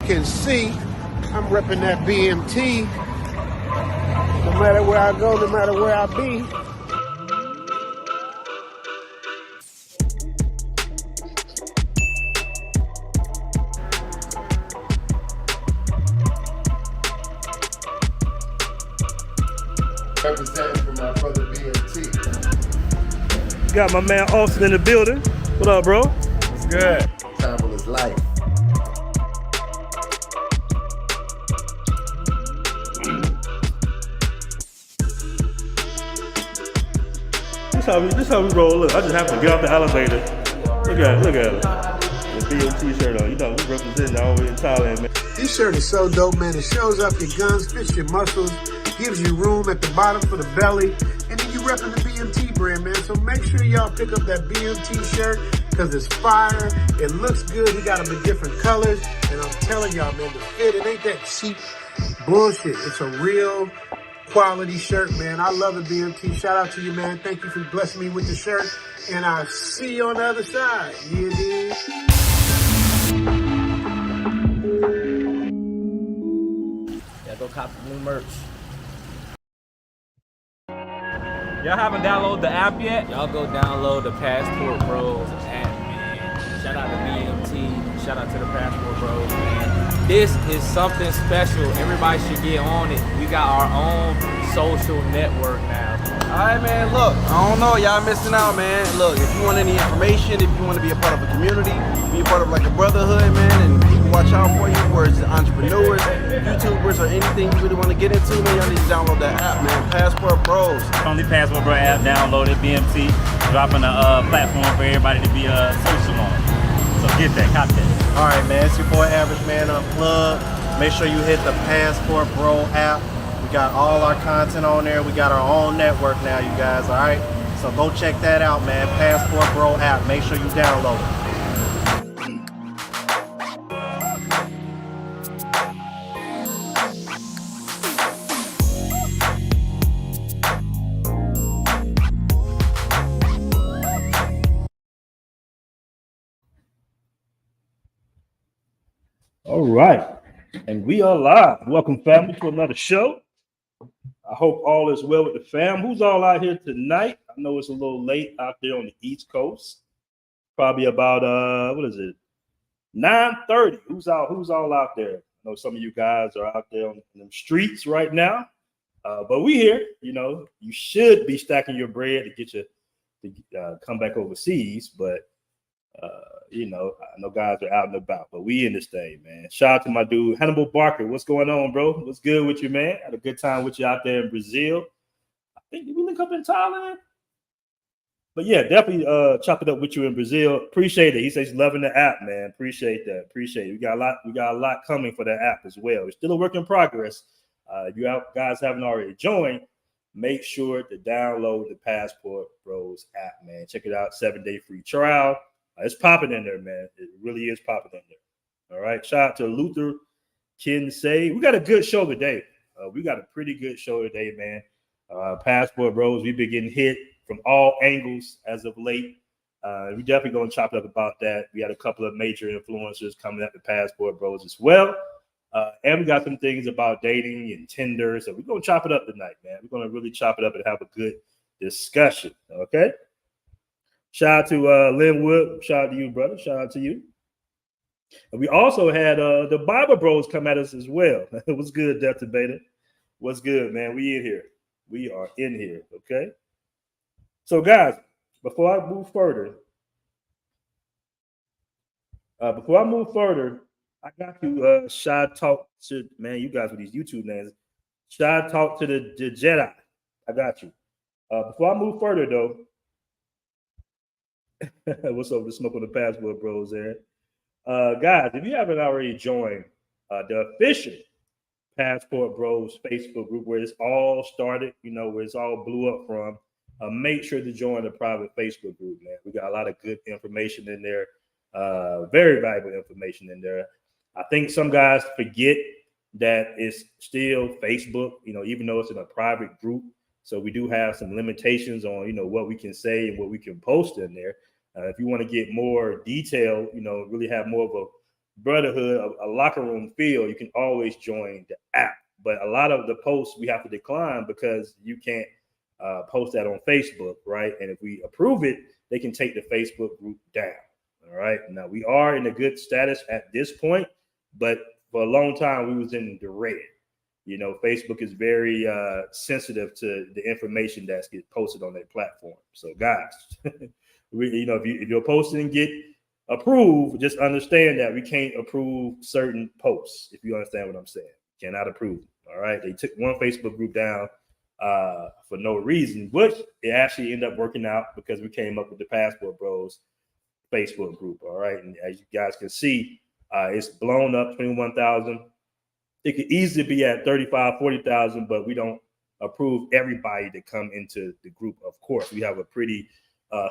can see, I'm repping that BMT. No matter where I go, no matter where I be. Representing for my brother BMT. Got my man Austin in the building. What up, bro? What's good? Travel is life. This how we roll. Look, I just have to get off the elevator. Look at it. The BMT shirt on. You know, we representing all the way in Thailand, man. This shirt is so dope, man. It shows up your guns, fits your muscles, gives you room at the bottom for the belly, and then you repping the BMT brand, man. So make sure y'all pick up that BMT shirt because it's fire. It looks good. He got them in different colors, and I'm telling y'all, man, the fit, it ain't that cheap bullshit. It's a real quality shirt, man. I love it, BMT. Shout out to you, man. Thank you for blessing me with the shirt, and I'll see you on the other side. You dig? Yeah, go cop the new merch. Y'all haven't downloaded the app yet? Y'all go download the Passportbros app, man. Shout out to BMT. Shout out to the Passportbros, man. This is something special. Everybody should get on it. We got our own social network now. All right, man, look, I don't know, y'all missing out, man. Look, if you want any information, if you want to be a part of a community, be a part of like a brotherhood, man, and people watch out for you, whether it's entrepreneurs, YouTubers, or anything you really want to get into, man, y'all need to download that app, man, Passport Bros. Only Passport Bro app downloaded, BMT, dropping a platform for everybody to be social on. So get that, copy that. All right, man, it's your boy Average Man Unplugged. Make sure you hit the Passport Bro app. We got all our content on there. We got our own network now, you guys, all right? So go check that out, man. Passport Bro app. Make sure you download it. All right. And we are live. Welcome, family, to another show. I hope all is well with the fam. Who's all out here tonight? I know it's a little late out there on the East Coast. Probably about 9:30. Who's all out there? I know some of you guys are out there on the streets right now. But we here, you know, you should be stacking your bread to get you to come back overseas, but you know, I know guys are out and about, but we in this thing, man. Shout out to my dude Hannibal Barker. What's going on, bro? What's good with you, man? Had a good time with you out there in Brazil. I think did we link up in Thailand? But yeah, definitely chop it up with you in Brazil. Appreciate it. He says he's loving the app, man. Appreciate that. Appreciate it. We got a lot coming for that app as well. It's still a work in progress. If you guys haven't already joined, make sure to download the Passport Bros app, man. Check it out. 7-day free trial. It's popping in there, man. It really is popping in there. All right. Shout out to Luther Kinsey. We got a good show today. We got a pretty good show today, man. Passport Bros, we've been getting hit from all angles as of late. We definitely going to chop it up about that. We had a couple of major influencers coming at the Passport Bros as well. And we got some things about dating and Tinder. So we're going to chop it up tonight, man. We're going to really chop it up and have a good discussion. Okay. Shout out to Linwood. Shout out to you, brother. Shout out to you. And we also had the Bible Bros come at us as well. What's good, Delta Beta? What's good, man? We in here. We are in here, okay? So, guys, before I move further, I got to shout talk to, man, you guys with these YouTube names. Shout talk to the Jedi. I got you. Before I move further, though, what's up with the Smoke on the Passport Bros there? Guys, if you haven't already joined the official Passport Bros Facebook group where it's all started, you know, where it's all blew up from, make sure to join the private Facebook group, man. We got a lot of good information in there, very valuable information in there. I think some guys forget that it's still Facebook, you know, even though it's in a private group. So we do have some limitations on, you know, what we can say and what we can post in there. If you want to get more detail, you know, really have more of brotherhood, a locker room feel, you can always join the app. But a lot of the posts we have to decline because you can't post that on Facebook, right? And if we approve it, they can take the Facebook group down. All right. Now we are in a good status at this point, but for a long time we was in the red. You know, Facebook is very sensitive to the information that's get posted on their platform. So guys, if you're posting and get approved, just understand that we can't approve certain posts. If you understand what I'm saying, cannot approve. All right. They took one Facebook group down for no reason, which it actually ended up working out because we came up with the Passport Bros Facebook group. All right. And as you guys can see, it's blown up 21,000. It could easily be at 35, 40,000, but we don't approve everybody to come into the group. Of course, we have a pretty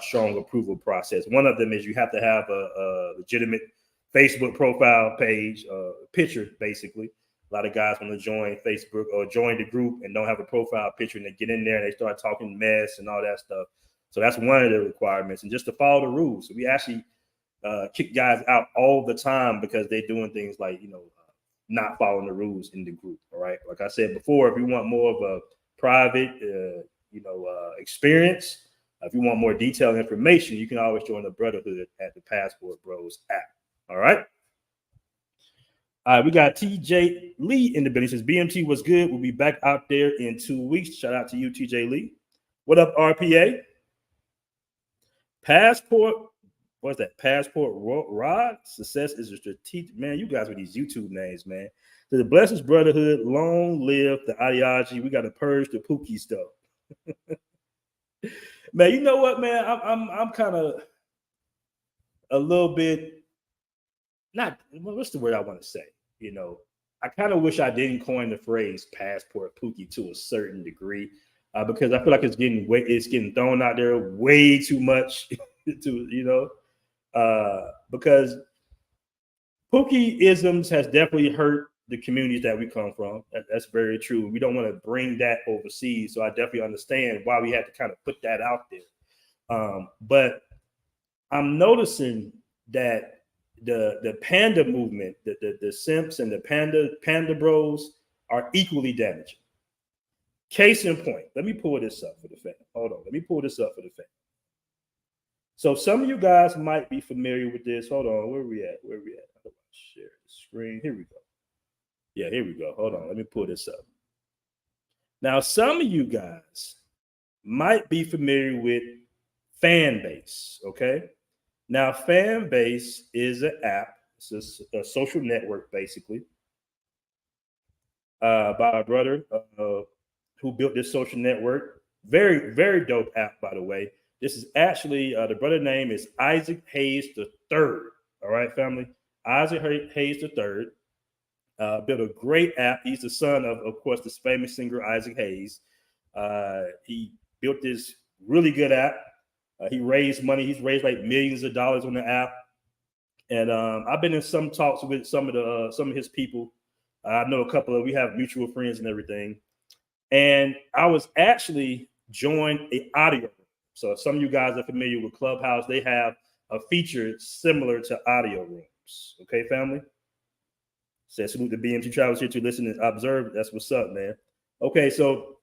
strong approval process. One of them is you have to have a legitimate Facebook profile page, picture, basically. A lot of guys want to join Facebook or join the group and don't have a profile picture, and they get in there and they start talking mess and all that stuff. So that's one of the requirements. And just to follow the rules. So we actually kick guys out all the time because they're doing things like, not following the rules in the group. All right. Like I said before, if you want more of a private, experience, if you want more detailed information, you can always join the brotherhood at the Passport Bros app. All right. All right. We got TJ Lee in the business. BMT was good. We'll be back out there in 2 weeks. Shout out to you, TJ Lee. What up, RPA? What's that? Passport Rod? Success is a strategic. Man, you guys with these YouTube names, man. So the Blessings Brotherhood, long live the ideology. We got to purge the Pookie stuff. Man, you know what, man? I'm kind of a little bit not. What's the word I want to say? I kind of wish I didn't coin the phrase Passport Pookie to a certain degree because I feel like it's getting thrown out there way too much. Because Pookie-isms has definitely hurt the communities that we come from. That's very true. We don't want to bring that overseas. So I definitely understand why we had to kind of put that out there. But I'm noticing that the panda movement, the simps and the panda bros are equally damaging. Case in point, let me pull this up for the fam. Hold on. Let me pull this up for the fam. So some of you guys might be familiar with this. Hold on. Where are we at? Share the screen. Here we go. Yeah, here we go. Hold on. Let me pull this up. Now, some of you guys might be familiar with Fanbase, okay? Now, Fanbase is an app. It's a social network, basically, by a brother who built this social network. Very, very dope app, by the way. This is actually, the brother name is Isaac Hayes III. All right, family? Isaac Hayes III built a great app. He's the son of course, this famous singer Isaac Hayes. He built this really good app. He raised money. He's raised like millions of dollars on the app. And I've been in some talks with some of his people. I know a couple we have mutual friends and everything. And I was actually joined an audio room. So if some of you guys are familiar with Clubhouse, they have a feature similar to audio rooms. Okay, family? Said salute to BMT Travels here to listen and observe. That's what's up, man. Okay, so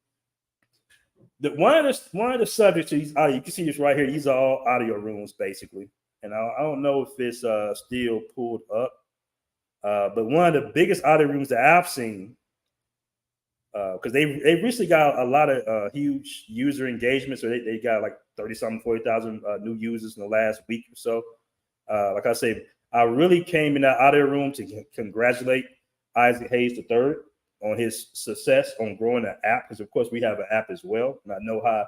one of the subjects you can see this right here. These are all audio rooms, basically. And I don't know if it's still pulled up, but one of the biggest audio rooms that I've seen, because they recently got a lot of huge user engagement. So they got like 30-something, 40,000 new users in the last week or so. Like I said, I really came in that audio room to congratulate Isaac Hayes III on his success on growing the app, because of course we have an app as well, and I know how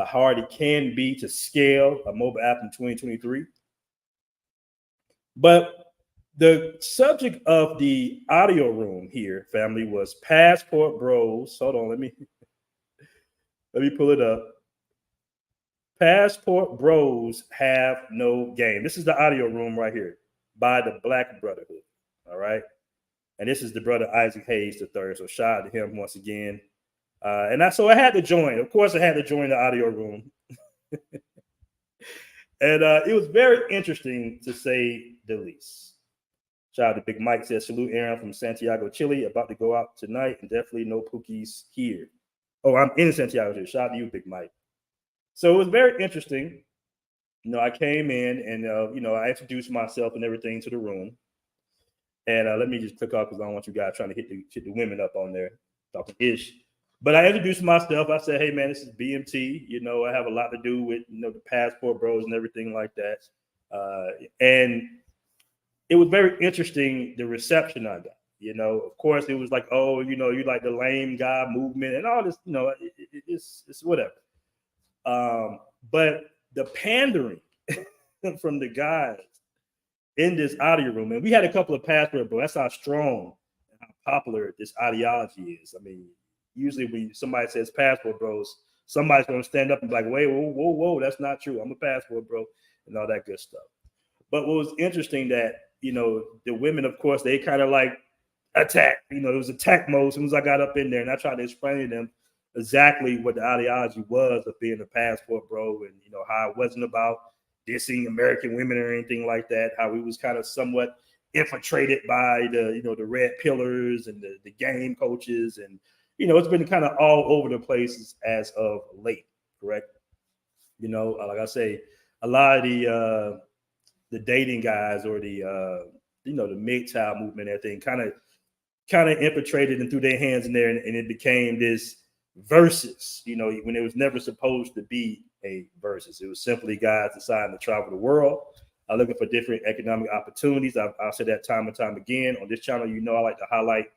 hard it can be to scale a mobile app in 2023. But the subject of the audio room here, family, was Passport Bros. Hold on, let me pull it up. Passport Bros have no game. This is the audio room right here by the Black Brotherhood. All right. And this is the brother Isaac Hayes III. So shout out to him once again. So I had to join. Of course, I had to join the audio room. And it was very interesting, to say the least. Shout out to Big Mike, says salute Aaron from Santiago, Chile. About to go out tonight and definitely no Pookies here. Oh, I'm in Santiago, Chile. Shout out to you, Big Mike. So it was very interesting. I came in and, I introduced myself and everything to the room. And let me just click off because I don't want you guys trying to hit the women up on there, talking ish. But I introduced myself. I said, hey, man, this is BMT. I have a lot to do with, the Passport Bros and everything like that. And it was very interesting, the reception I got. Of course, it was like, oh, you like the lame guy movement and all this, it's whatever. But the pandering from the guys in this audio room, and we had a couple of Passport Bros. That's how strong and how popular this ideology is. I mean, usually when somebody says Passport Bros, somebody's going to stand up and be like, wait, whoa, that's not true. I'm a Passport Bro and all that good stuff. But what was interesting that, the women, of course, they kind of like attack. It was attack mode as soon as I got up in there and I tried to explain to them exactly what the ideology was of being a Passport Bro and, how it wasn't about dissing American women or anything like that, how we was kind of somewhat infiltrated by the red pillars and the game coaches. And, it's been kind of all over the place as of late, correct? Like I say, a lot of the dating guys or the MGTOW movement, everything kind of infiltrated and threw their hands in there, and it became this versus, when it was never supposed to be a versus. It was simply guys deciding to travel the world, looking for different economic opportunities. I'll say that time and time again on this channel. I like to highlight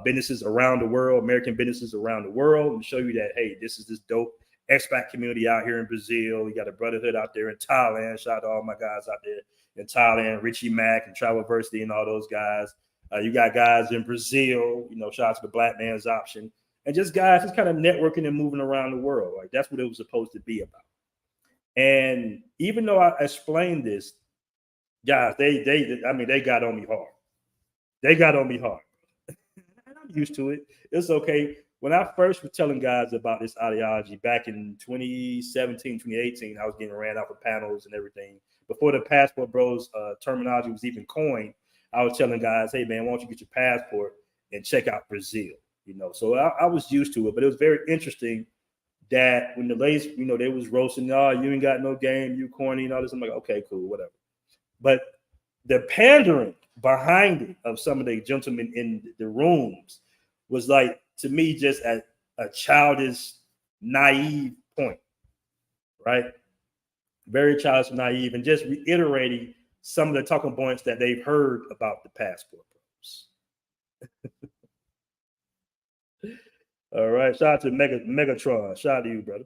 businesses around the world, American businesses around the world, and show you that, hey, this is this dope expat community out here in Brazil. You got a brotherhood out there in Thailand. Shout out to all my guys out there in Thailand, Richie Mack and Travelversity and all those guys. You got guys in Brazil, shout out to the Black Man's Option. And just guys just kind of networking and moving around the world. Like that's what it was supposed to be about. And even though I explained this, guys, they got on me hard. They got on me hard. And I'm used to it. It's okay. When I first was telling guys about this ideology back in 2017, 2018, I was getting ran out for panels and everything. Before the Passport Bros terminology was even coined, I was telling guys, hey, man, why don't you get your passport and check out Brazil? So I was used to it. But it was very interesting that when the ladies, they was roasting, oh, you ain't got no game, you corny and all this. I'm like, okay, cool, whatever. But the pandering behind it of some of the gentlemen in the rooms was like, to me, just at a childish, naive point, right? Very childish, naive, and just reiterating some of the talking points that they've heard about the Passport Bros. All right, shout out to Megatron. Shout out to you, brother.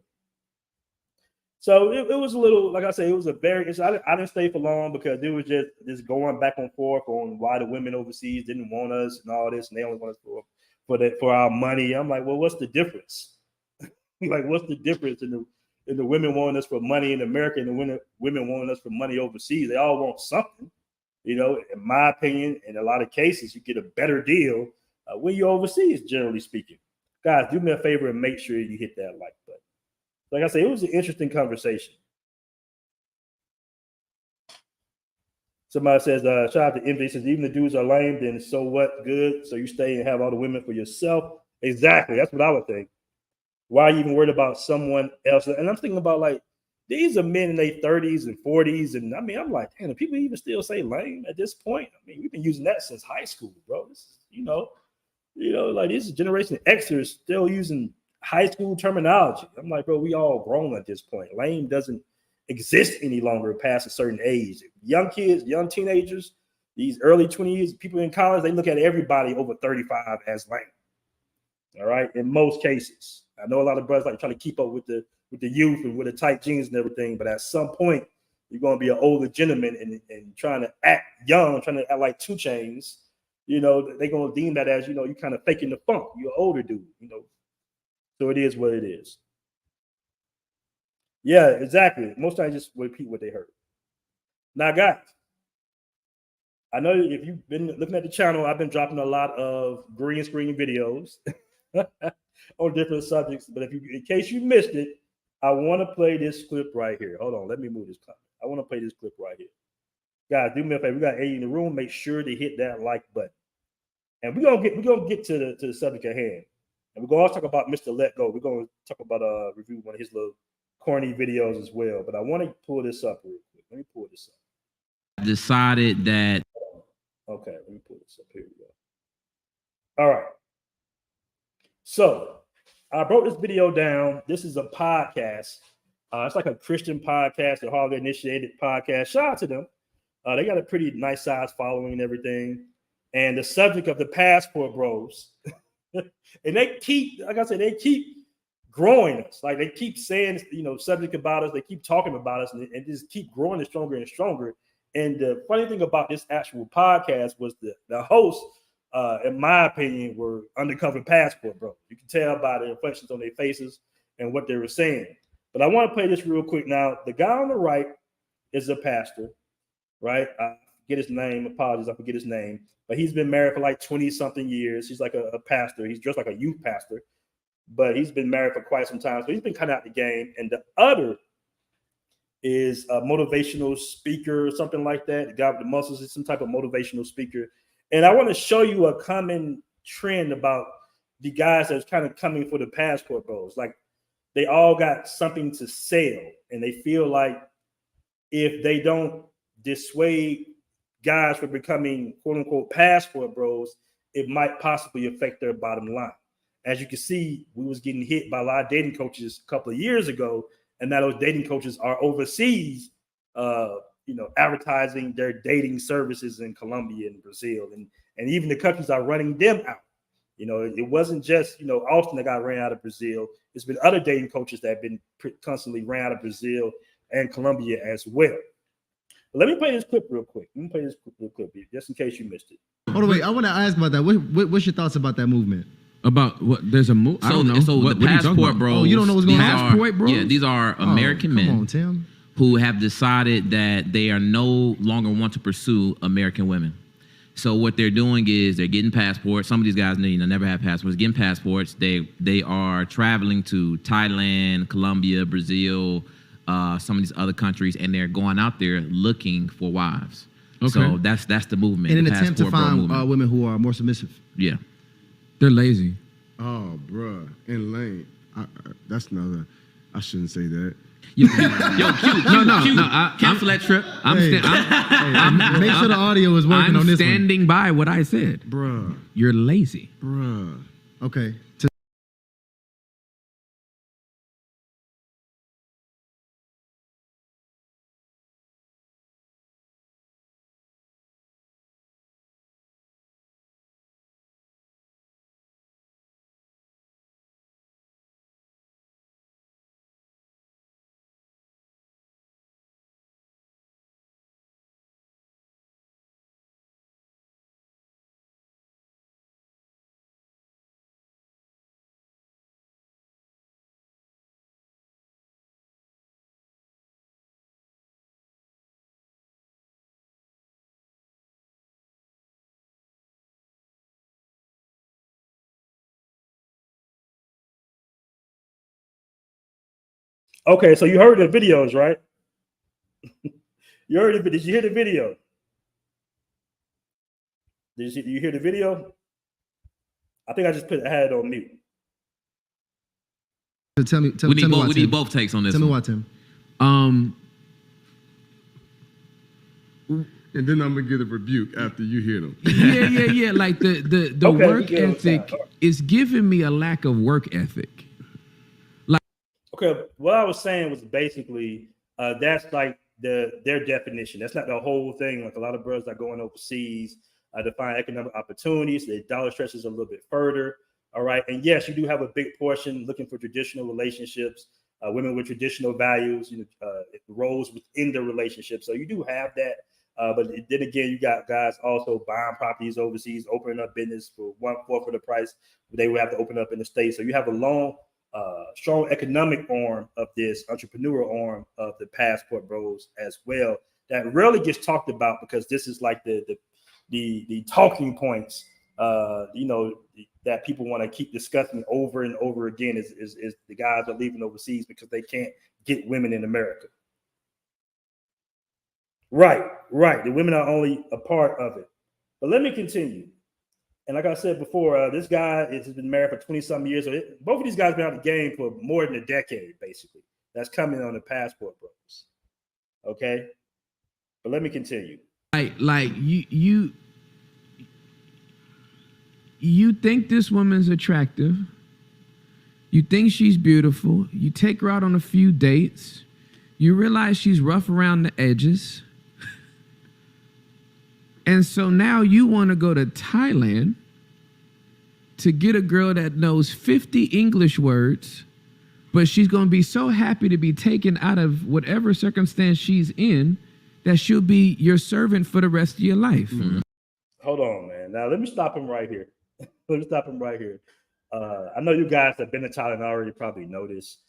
So it was a little, like I said, it was a very. I didn't stay for long because it was just going back and forth on why the women overseas didn't want us and all this, and they only want us for our money. I'm like, well, what's the difference? Like, what's the difference in the women wanting us for money in America and the women wanting us for money overseas? They all want something. In my opinion, in a lot of cases, you get a better deal when you're overseas, generally speaking. Guys, do me a favor and make sure you hit that like button. Like I say, it was an interesting conversation. Somebody says, shout out to Envy, says, even the dudes are lame, then so what? Good. So you stay and have all the women for yourself. Exactly. That's what I would think. Why are you even worried about someone else? And I'm thinking about, like, these are men in their 30s and 40s. And I mean, I'm like, damn, do people even still say lame at this point? I mean, we've been using that since high school, bro. This is, like this generation Xers still using high school terminology. I'm like, bro, we all grown at this point. Lame doesn't exist any longer past a certain age. Young kids, young teenagers, these early 20s, people in college, they look at everybody over 35 as lame. All right, in most cases. I know a lot of brothers like trying to keep up with the youth and with the tight jeans and everything, but at some point, you're going to be an older gentleman and trying to act young, trying to act like 2 Chainz. They're going to deem that as, you kind of faking the funk. You're an older dude, So it is what it is. Yeah, exactly. Most times just repeat what they heard. Now, guys, I know if you've been looking at the channel, I've been dropping a lot of green screen videos on different subjects. But in case you missed it, I want to play this clip right here. Hold on, let me move this clip. I want to play this clip right here. Guys, do me a favor. We got 80 in the room. Make sure to hit that like button. And we're gonna get to the subject at hand. And we're gonna also talk about Mr. Let Go. We're gonna talk about review one of his little corny videos as well. But I want to pull this up real quick. Let me pull this up. Decided that. Okay, let me pull this up. Here we go. All right. So I broke this video down. This is a podcast. It's like a Christian podcast, a Harvard initiated podcast. Shout out to them. They got a pretty nice size following and everything. And the subject of the Passport Bros, and they keep, like I said, they keep growing us. Like they keep saying, subject about us. They keep talking about us, and just keep growing it stronger and stronger. And the funny thing about this actual podcast was the hosts, in my opinion, were undercover Passport Bros. You can tell by the inflections on their faces and what they were saying. But I want to play this real quick now. The guy on the right is a pastor, right? I forget his name. Apologies, I forget his name. But he's been married for like 20-something years. He's like a pastor. He's dressed like a youth pastor. But he's been married for quite some time. So he's been kind of out the game. And the other is a motivational speaker or something like that. The guy with the muscles is some type of motivational speaker. And I want to show you a common trend about the guys that's kind of coming for the Passport Bros. Like they all got something to sell. And they feel like if they don't dissuade guys from becoming quote unquote Passport Bros, it might possibly affect their bottom line. As you can see, we was getting hit by a lot of dating coaches a couple of years ago, and now those dating coaches are overseas, advertising their dating services in Colombia and Brazil, and even the countries are running them out. It wasn't just Austin that got ran out of Brazil. It's been other dating coaches that have been constantly ran out of Brazil and Colombia as well. But let me play this clip real quick. Just in case you missed it. Hold on, wait. I want to ask about that. What's your thoughts about that movement? About what? There's a move. I don't know. So the Passport Bros. Oh, you don't know what's going on? Passport Bros? Yeah, these are American men. Come on, Tim. Who have decided that they are no longer want to pursue American women. So what they're doing is they're getting passports. Some of these guys, never have passports. Getting passports. They are traveling to Thailand, Colombia, Brazil, some of these other countries, and they're going out there looking for wives. Okay. So that's the movement. In an attempt to find women who are more submissive. Yeah. They're lazy. Oh, bruh. In lane. That's another. I shouldn't say that. Yo, Q, cancel that trip. Make sure the audio is working on this one. I'm standing by what I said. Bruh. You're lazy. Bruh. Okay. Okay, so you heard the videos, right? You heard it. Did you hear the video? Did you hear the video? I think I just had it on mute. So tell me we why, need both takes on this. Tell me why, Tim. And then I'm gonna get a rebuke after you hear them. Yeah. Like the okay, work ethic is giving me a lack of work ethic. Okay, what I was saying was basically that's like their definition. That's not the whole thing. Like a lot of brothers are going overseas to find economic opportunities. The dollar stretches a little bit further. All right, and yes, you do have a big portion looking for traditional relationships, women with traditional values, roles within the relationship. So you do have that. But then again, you got guys also buying properties overseas, opening up business for 1/4 of the price they would have to open up in the States. So you have a long strong economic arm of this entrepreneurial arm of the Passport Bros as well that rarely gets talked about because this is like the talking points that people want to keep discussing over and over again is the guys are leaving overseas because they can't get women in America. Right. The women are only a part of it. But let me continue. And like I said before, this guy has been married for 20-something years. So both of these guys have been out of the game for more than a decade, basically. That's coming on the Passport Bros. Okay? But let me continue. Like you think this woman's attractive. You think she's beautiful. You take her out on a few dates. You realize she's rough around the edges. And so now you want to go to Thailand to get a girl that knows 50 English words, but she's going to be so happy to be taken out of whatever circumstance she's in that she'll be your servant for the rest of your life. Mm-hmm. Hold on, man. Now, let me stop him right here. I know you guys have been to Thailand and already probably know this,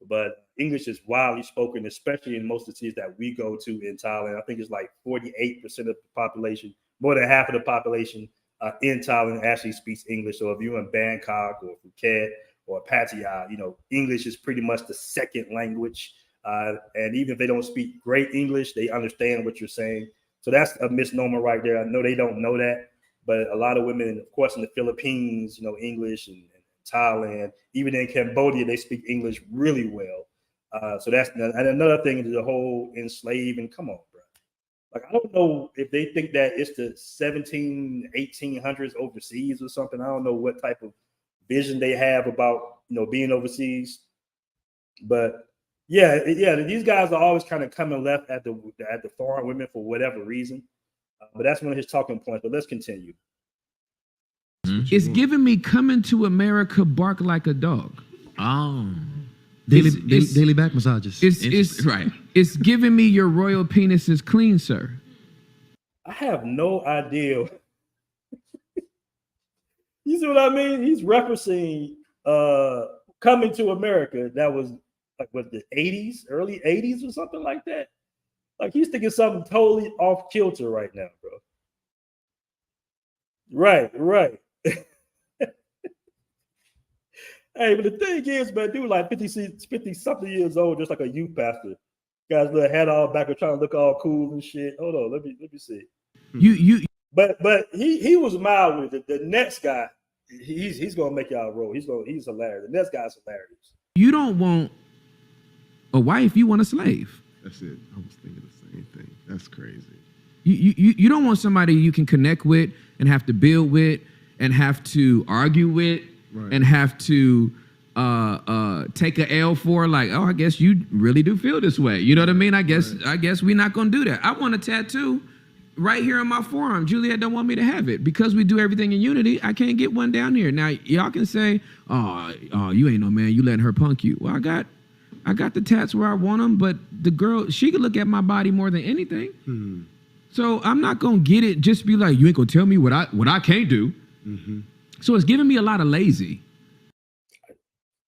but English is widely spoken, especially in most of the cities that we go to in Thailand. I think it's like 48% of the population, more than half of the population in Thailand actually speaks English. So if you're in Bangkok or Phuket or Pattaya, English is pretty much the second language. And even if they don't speak great English, they understand what you're saying. So that's a misnomer right there. I know they don't know that, but a lot of women, of course, in the Philippines, English, and Thailand, even in Cambodia, they speak English really well. So that's another thing is the whole enslaving. Come on, bro. Like, I don't know if they think that it's the 1800s overseas or something. I don't know what type of vision they have about, being overseas. But yeah, these guys are always kind of coming left at the foreign women for whatever reason. But that's one of his talking points. But let's continue. It's giving me Coming to America, Bark Like a Dog. Oh. Daily back massages. It's right. It's giving me Your royal penis is clean, sir. I have no idea. You see what I mean? He's referencing Coming to America. That was like what, the 80s, early 80s or something like that. Like, he's thinking something totally off kilter right now, bro. Right. Hey, but the thing is, man, dude, like 50 something years old, just like a youth pastor. Guys, little hat all back, trying to look all cool and shit. Hold on, let me see. But he was mild with it. The next guy, he's gonna make y'all roll. He's hilarious. The next guy's hilarious. You don't want a wife, you want a slave. That's it. I was thinking the same thing. That's crazy. You don't want somebody you can connect with and have to build with and have to argue with, right, and have to take a L for, like, oh, I guess you really do feel this way. You know what I mean? I guess we're not gonna do that. I want a tattoo right here on my forearm. Juliet don't want me to have it because we do everything in unity. I can't get one down here. Now y'all can say, oh, you ain't no man. You letting her punk you. Well, I got the tats where I want them, but the girl, she could look at my body more than anything. Mm-hmm. So I'm not gonna get it. Just be like, you ain't gonna tell me what I can't do. Mm-hmm. So it's giving me a lot of lazy.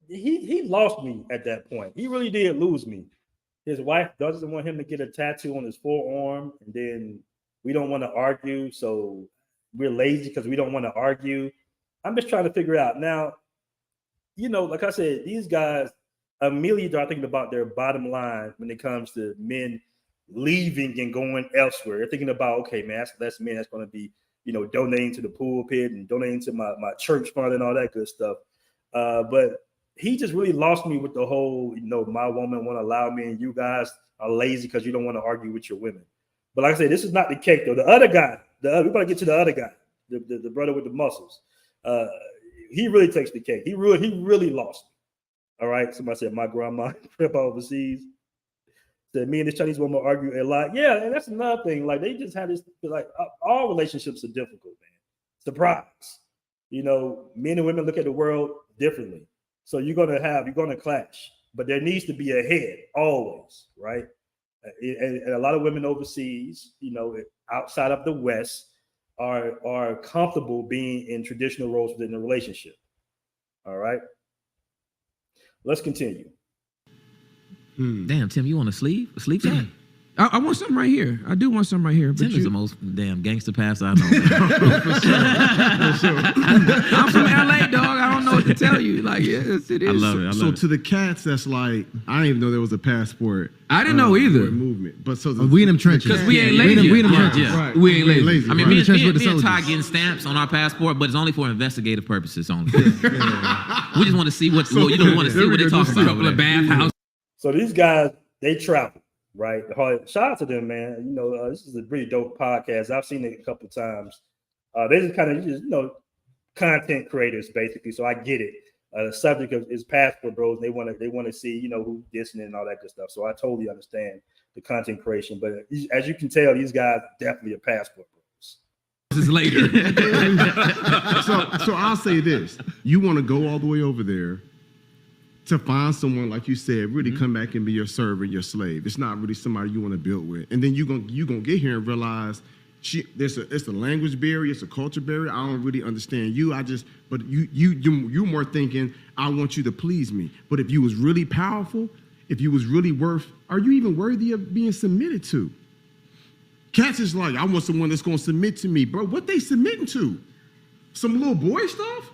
He lost me at that point. He really did lose me. His wife doesn't want him to get a tattoo on his forearm, and then we don't want to argue, so we're lazy because we don't want to argue. I'm just trying to figure out now. Like I said, these guys immediately start thinking about their bottom line when it comes to men leaving and going elsewhere. They're thinking about, okay, man, that's less men that's going to be, donating to the pulpit and donating to my church fund and all that good stuff. But he just really lost me with the whole, my woman won't allow me and you guys are lazy because you don't want to argue with your women. But like I said, this is not the cake though. The other guy, we're going to get to the other guy, the brother with the muscles. He really takes the cake. He really lost me. All right. Somebody said my grandma overseas. Said me and this Chinese woman argue a lot. Yeah, and that's another thing. Like, they just had this, like, all relationships are difficult, man. Surprise. Men and women look at the world differently. So you're gonna clash. But there needs to be a head always, right? And a lot of women overseas, outside of the West, are comfortable being in traditional roles within the relationship. All right. Let's continue. Damn, Tim, you want a sleeve? A sleeve tag? I want something right here. I do want something right here. Tim is the most damn gangster pastor I know. For sure. I'm from LA, dog. I don't know what to tell you, like, yes, it is. I love it. So to the cats, that's like, I didn't even know there was a passport. I didn't know either. Movement, but so We in them trenches. Because we ain't lazy. We in them Yeah, trenches. yeah. Right. We ain't lazy. I mean, We in me the trenches and with the Ty soldiers. getting stamps on our passport, but it's only for investigative purposes only. We just want to see what you don't want to see what they're talking about. Couple of bathhouse. So these guys, they travel, right? Shout out to them, man. You know, this is a pretty dope podcast. I've seen it a couple of times. They just kind of, you know, content creators basically. So I get it. The subject is Passport Bros. They want to see, you know, who dissing and all that good stuff. So I totally understand the content creation. But as you can tell, these guys definitely are Passport Bros. This is later. So I'll say this: you want to go all the way over there to find someone, like you said, really come back and be your servant, your slave. It's not really somebody you want to build with, and then you gonna get here and realize it's a language barrier, it's a culture barrier. I don't really understand you. But you're more thinking, I want you to please me. But if you was really powerful, if you was really are you even worthy of being submitted to? Cats is like, I want someone that's gonna submit to me, bro. What they submitting to? Some little boy stuff?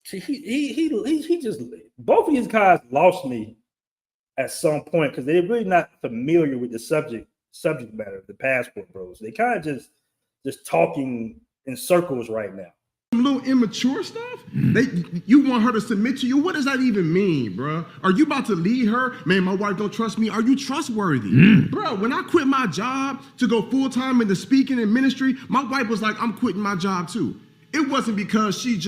See, he just, both of these guys lost me at some point because they're really not familiar with the subject matter of the Passport Bros. They kind of just talking in circles right now. Some little immature stuff? You want her to submit to you? What does that even mean, bro? Are you about to lead her? Man, my wife don't trust me. Are you trustworthy? Bro, when I quit my job to go full-time into speaking and ministry, my wife was like, I'm quitting my job too. It wasn't because she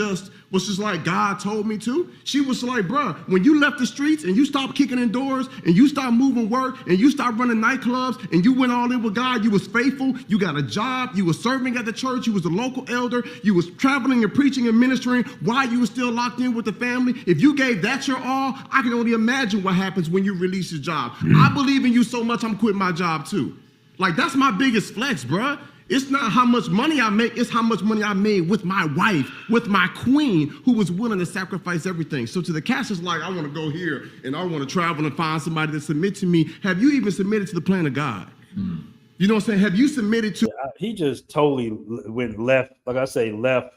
was just like God told me to. She was like, bro, when you left the streets and you stopped kicking in doors and you stopped moving work and you stopped running nightclubs and you went all in with God, you was faithful, you got a job, you was serving at the church, you was a local elder, you was traveling and preaching and ministering while you was still locked in with the family. If you gave that your all, I can only imagine what happens when you release your job. I believe in you so much, I'm quitting my job too. Like, that's my biggest flex, bro. It's not how much money I make, it's how much money I made with my wife, with my queen, who was willing to sacrifice everything. So to the cast, it's like, I want to go here and I want to travel and find somebody to submit to me. Have you even submitted to the plan of God? You know what I'm saying? Have you submitted to? He just totally went left. Like I say, left.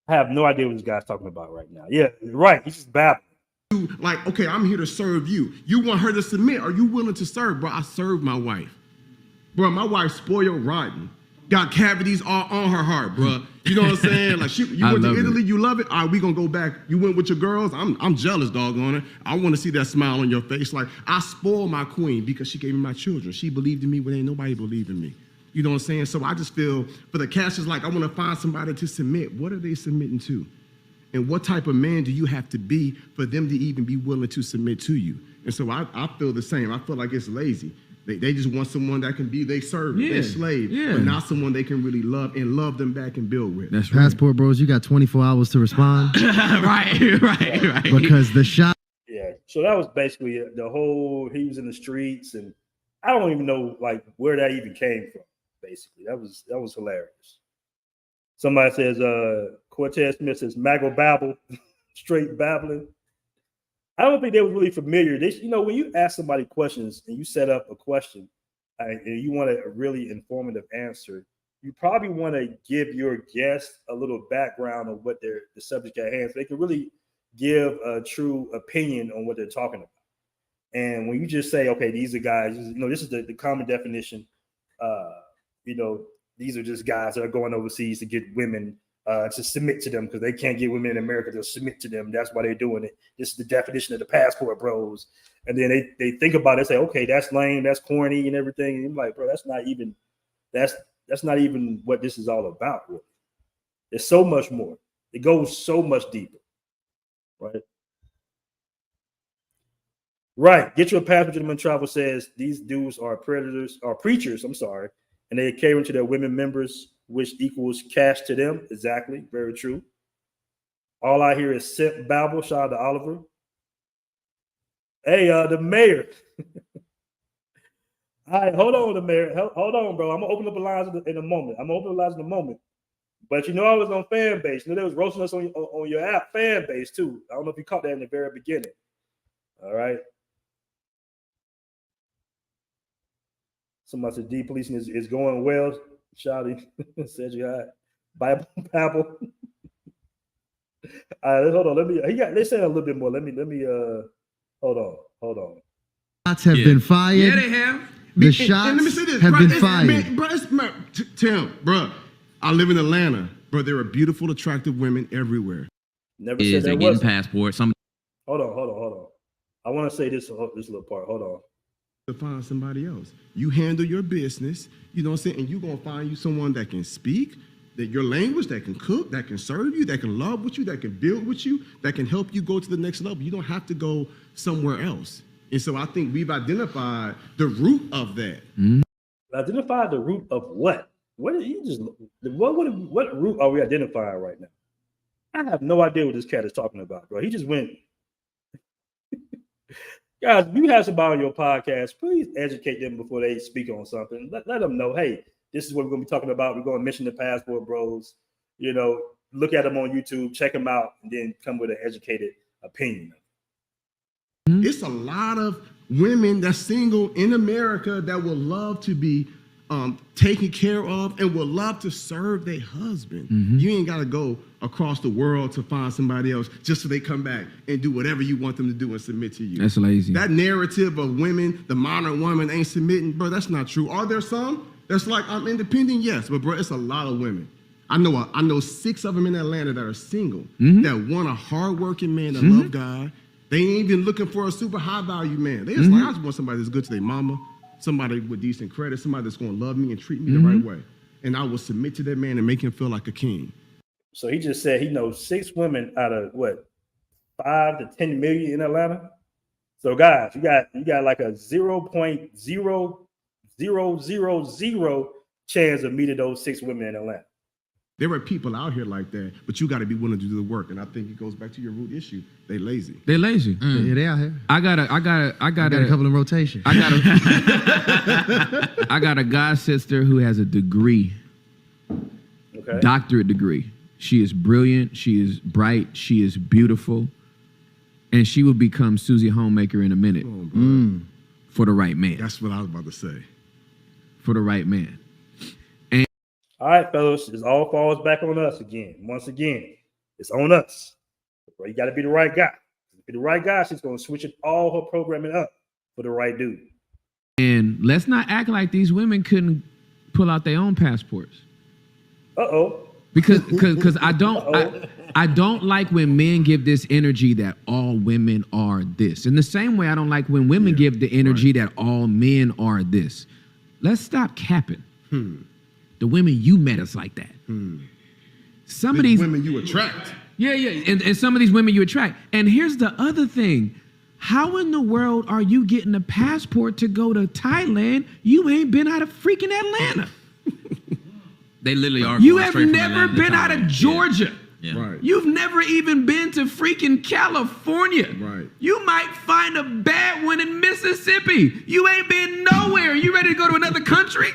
I have no idea what this guy's talking about right now. Yeah, right. He's just babbling. Like, okay, I'm here to serve you. You want her to submit. Are you willing to serve? Bro, I serve my wife. Bro, my wife's spoiled rotten. Got cavities all on her heart, bro. You know what I'm saying? Like, you went to Italy, you love it. All right, we gonna go back. You went with your girls. I'm jealous, doggone it. I want to see that smile on your face. Like, I spoiled my queen because she gave me my children. She believed in me when ain't nobody believed in me. You know what I'm saying? So I just feel for the cast is like, I want to find somebody to submit. What are they submitting to? And what type of man do you have to be for them to even be willing to submit to you? And so I feel the same. I feel like it's lazy. They just want someone that can be their servant, their slave, but not someone they can really love and love them back and build with. That's right. Passport Bros, you got 24 hours to respond. right. Because the shot. Yeah. So that was basically it. The whole, he was in the streets, and I don't even know like where that even came from. Basically, that was hilarious. Somebody says, Cortez Smith says, Maggle babble, straight babbling. I don't think they were really familiar. They, you know, when you ask somebody questions and you set up a question and you want a really informative answer, you probably want to give your guest a little background on what the subject at hand, so they can really give a true opinion on what they're talking about. And when you just say, okay, these are guys, you know, this is the common definition. You know, these are just guys that are going overseas to get women to submit to them because they can't get women in America to submit to them. That's why they're doing it. This is the definition of the Passport Bros. And then they think about it and say, okay, that's lame, that's corny and everything. And I'm like, bro, that's not even what this is all about, really. There's so much more. It goes so much deeper, right? Right. Get your passport, gentleman. Travel says these dudes are preachers, and they catering to their women members, which equals cash to them. Exactly. Very true. All I hear is simp babble. Shout out to Oliver. Hey, the mayor. All right, hold on, the mayor. Hold on, bro. I'm gonna open up the lines in a moment. But you know, I was on fan base. You know, they was roasting us on your app fan base too. I don't know if you caught that in the very beginning. All right. Somebody said de-policing is going well. Shouty said you had Bible babble. All right, hold on. They said a little bit more. Let me hold on. Shots have been fired. Yeah, they have. The And shots let me say this, have bro, been it's- fired. Tim, bro, I live in Atlanta, bro. There are beautiful, attractive women everywhere. Never Is said they're there getting wasn't. passports. Some Hold on. I want to say this little part. Hold on. To find somebody else. You handle your business, you know what I'm saying? And you're going to find you someone that can speak, that your language, that can cook, that can serve you, that can love with you, that can build with you, that can help you go to the next level. You don't have to go somewhere else. And so I think we've identified the root of that. Identify the root of what? What root are we identifying right now? I have no idea what this cat is talking about, bro. He just went. Guys, if you have somebody on your podcast, please educate them before they speak on something. Let them know, hey, this is what we're going to be talking about. We're going to mention the Passport Bros. You know, look at them on YouTube, check them out, and then come with an educated opinion. It's a lot of women that's single in America that would love to be taken care of and would love to serve their husband. You ain't got to go across the world to find somebody else just so they come back and do whatever you want them to do and submit to you. That's lazy. That narrative of women, the modern woman ain't submitting, bro, that's not true. Are there some that's like, I'm independent? Yes, but bro, it's a lot of women. I know 6 of them in Atlanta that are single, that want a hardworking man that love God. They ain't even looking for a super high value man. They just like, I just want somebody that's good to their mama, somebody with decent credit, somebody that's going to love me and treat me the right way. And I will submit to that man and make him feel like a king. So he just said he knows 6 women out of what, 5 to 10 million in Atlanta. So guys, you got like a 0.0000 chance of meeting those 6 women in Atlanta. There are people out here like that, but you got to be willing to do the work. And I think it goes back to your root issue. They lazy. They lazy. Yeah, they out here. I got a couple in rotation. I got a god sister who has a degree, doctorate degree. She is brilliant. She is bright. She is beautiful, and she will become Susie Homemaker in a minute for the right man. That's what I was about to say. For the right man. All right, fellas, it all falls back on us again. Once again, it's on us. Bro, you got to be the right guy. Be the right guy, she's going to switch all her programming up for the right dude. And let's not act like these women couldn't pull out their own passports. Because I don't like when men give this energy that all women are this. In the same way, I don't like when women give the energy that all men are this. Let's stop capping. The women you met us like that. Some of these women you attract. Yeah. And some of these women you attract. And here's the other thing. How in the world are you getting a passport to go to Thailand? You ain't been out of freaking Atlanta. they literally are. You have never been out of Georgia. Yeah. Right. You've never even been to freaking California. Right. You might find a bad one in Mississippi. You ain't been nowhere. You ready to go to another country?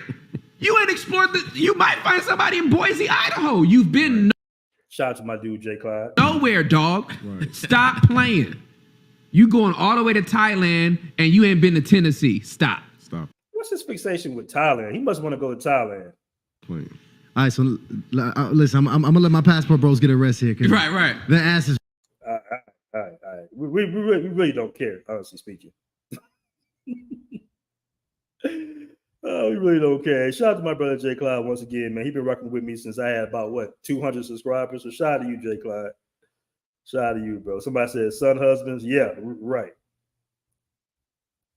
You ain't explored you might find somebody in Boise, Idaho. You've been Shout out to my dude, Jay Clyde. nowhere, dog. Stop playing. You going all the way to Thailand and you ain't been to Tennessee. Stop. What's his fixation with Thailand? He must want to go to Thailand. Playing. All right, so listen, I'm gonna let my passport bros get a rest here. Right. The ass is. All right. We really don't care, honestly speaking. We really don't care. Shout out to my brother Jay Clyde once again, man. He's been rocking with me since I had about 200 subscribers. So shout out to you, Jay Clyde. Shout out to you, bro. Somebody said son husbands. Yeah, right.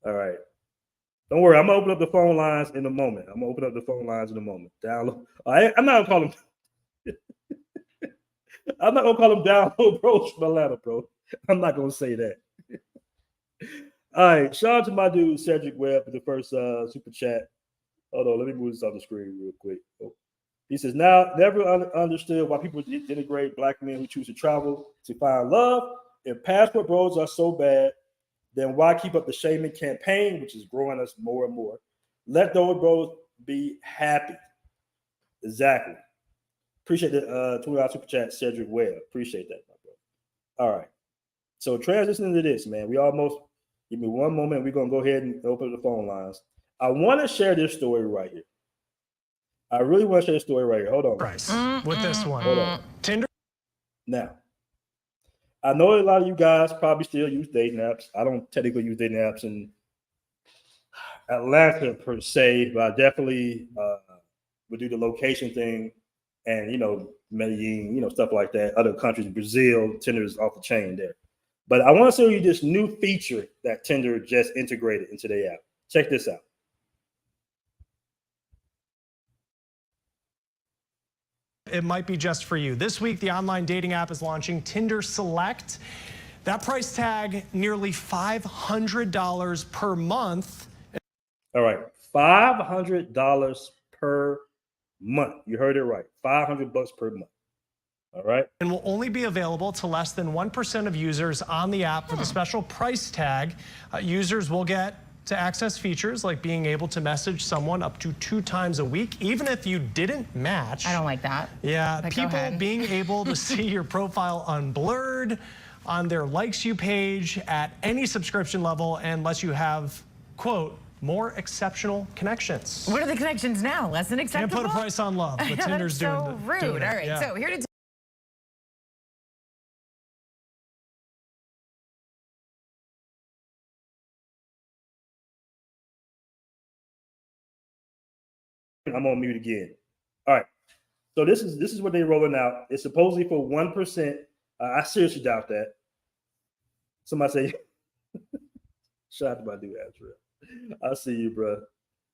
All right. Don't worry, I'm gonna open up the phone lines in a moment. Download. I'm not gonna call them. I'm not gonna call them download bros from Atlanta, bro. I'm not gonna say that. All right, shout out to my dude Cedric Webb for the first super chat. Hold on, let me move this off the screen real quick. He says, now, never understood why people denigrate black men who choose to travel to find love. If passport bros are so bad, then why keep up the shaming campaign, which is growing us more and more? Let those bros be happy. Exactly. Appreciate the $20 super chat, Cedric Webb. Appreciate that, my brother. All right. So transitioning to this, man, give me one moment. We're going to go ahead and open the phone lines. I want to share this story right here. I really want to share this story right here. Hold on. Price with this one. Hold on. Tinder. Now, I know a lot of you guys probably still use dating apps. I don't technically use dating apps in Atlanta per se, but I definitely would do the location thing and, Medellin, stuff like that. Other countries, Brazil, Tinder is off the chain there. But I want to show you this new feature that Tinder just integrated into their app. Check this out. It might be just for you. This week, the online dating app is launching Tinder Select. That price tag, nearly $500 per month. All right, $500 per month. You heard it right, $500 per month. All right. And will only be available to less than 1% of users on the app for the special price tag. Users will get to access features like being able to message someone up to 2 times a week, even if you didn't match. I don't like that. Yeah, But people being able to see your profile unblurred on their likes you page at any subscription level unless you have, quote, more exceptional connections. What are the connections now? Less than acceptable? Can't put a price on love, but Tinder's That's so doing rude. doing it. All right, Yeah. so here to I'm on mute again. All right. So this is what they're rolling out. It's supposedly for 1%. I seriously doubt that. Somebody say, shout out to my dude, Azrael. I see you, bro.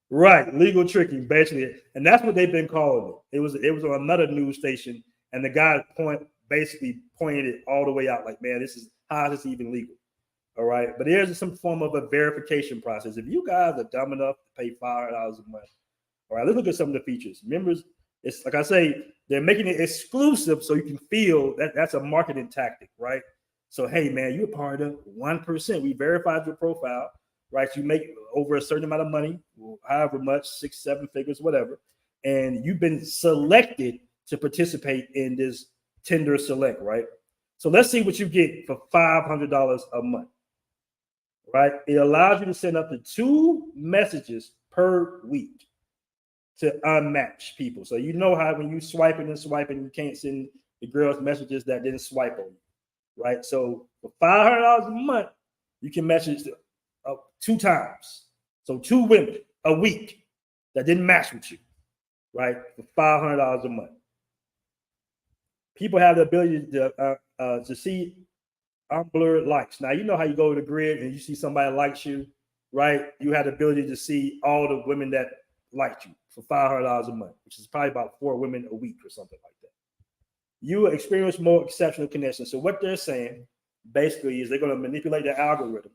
Right, legal tricking, basically, and that's what they've been calling it. It was on another news station, and the guy basically pointed it all the way out, like, man, how is this even legal? All right, but there's some form of a verification process. If you guys are dumb enough to pay $500 a month, all right, let's look at some of the features. Members, it's like I say, they're making it exclusive so you can feel that that's a marketing tactic, right? So, hey, man, you're part of 1%. We verified your profile, right? You make over a certain amount of money, however much, 6, 7 figures, whatever. And you've been selected to participate in this Tinder Select, right? So let's see what you get for $500 a month, right? It allows you to send up to 2 messages per week to unmatch people. So you know how when you swiping, you can't send the girls messages that didn't swipe on you, right? So for $500 a month, you can message 2 times. So 2 women a week that didn't match with you, right? For $500 a month. People have the ability to see unblurred likes. Now, you know how you go to the grid and you see somebody likes you, right? You have the ability to see all the women that liked you for $500 a month, which is probably about 4 women a week or something like that. You will experience more exceptional connections. So what they're saying basically is they're going to manipulate the algorithm.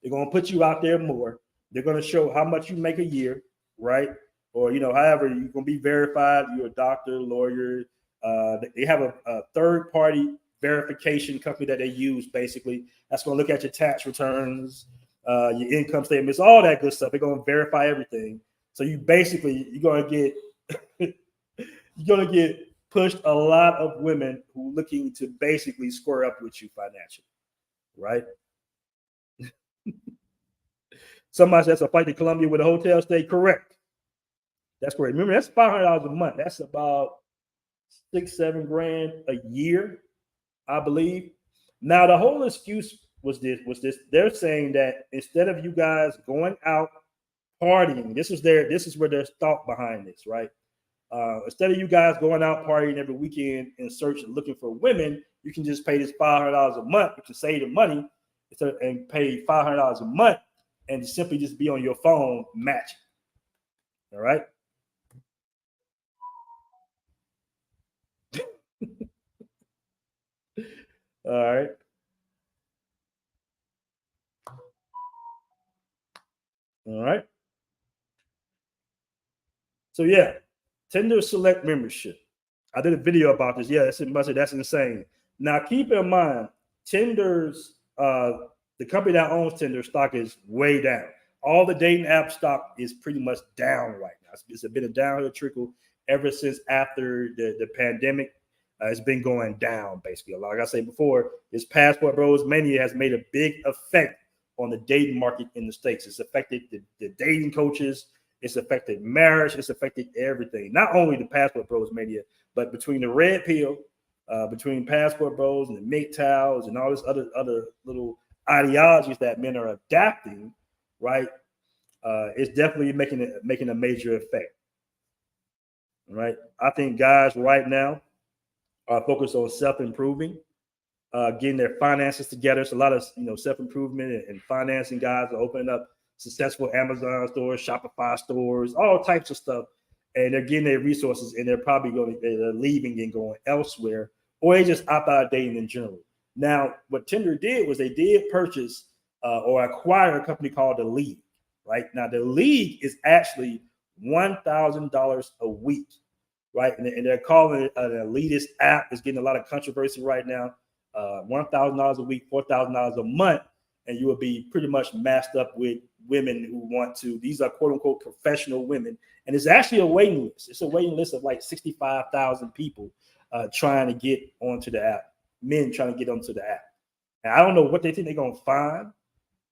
They're going to put you out there more. They're going to show how much you make a year, right? Or, however, you're going to be verified. You're a doctor, lawyer. They have a third-party verification company that they use, basically. That's going to look at your tax returns, your income statements, all that good stuff. They're going to verify everything. So you're going to get pushed a lot of women who are looking to basically square up with you financially, right? Somebody says a flight to Colombia with a hotel stay. Correct. That's correct. Remember, that's $500 a month. That's about $6-7 grand a year, I believe. Now, the whole excuse was this. They're saying that instead of you guys going out partying, this is where there's thought behind this, right? Instead of you guys going out partying every weekend and looking for women, you can just pay this $500 a month. You can save the money and pay $500 a month and simply just be on your phone matching. All right. All right. All right. So yeah, Tinder Select membership. I did a video about this. Yeah, that's insane. Now keep in mind, Tinder's the company that owns Tinder stock is way down. All the dating app stock is pretty much down right now. It's been a downhill trickle ever since after the pandemic. It's been going down basically. Like I said before, this Passportbros Mania has made a big effect on the dating market in the States. It's affected the dating coaches. It's affected marriage. It's affected everything. Not only the Passportbros Mania, but between the red pill, between Passport Bros and the MGTOWs and all this other little ideologies that men are adapting, right? It's definitely making a major effect. Right? I think guys right now are focused on self-improving, getting their finances together. So a lot of self-improvement and financing guys are opening up successful Amazon stores, Shopify stores, all types of stuff. And they're getting their resources and they're probably they're leaving and going elsewhere, or they just opt out of dating in general. Now, what Tinder did was they did purchase or acquire a company called The League, right? Now, The League is actually $1,000 a week, right? And they're calling it an elitist app. It's getting a lot of controversy right now. $1,000 a week, $4,000 a month, and you will be pretty much matched up with women who want to. These are quote unquote professional women, and it's actually a waiting list. It's a waiting list of like 65,000 people trying to get onto the app. Men trying to get onto the app, and I don't know what they think they're gonna find,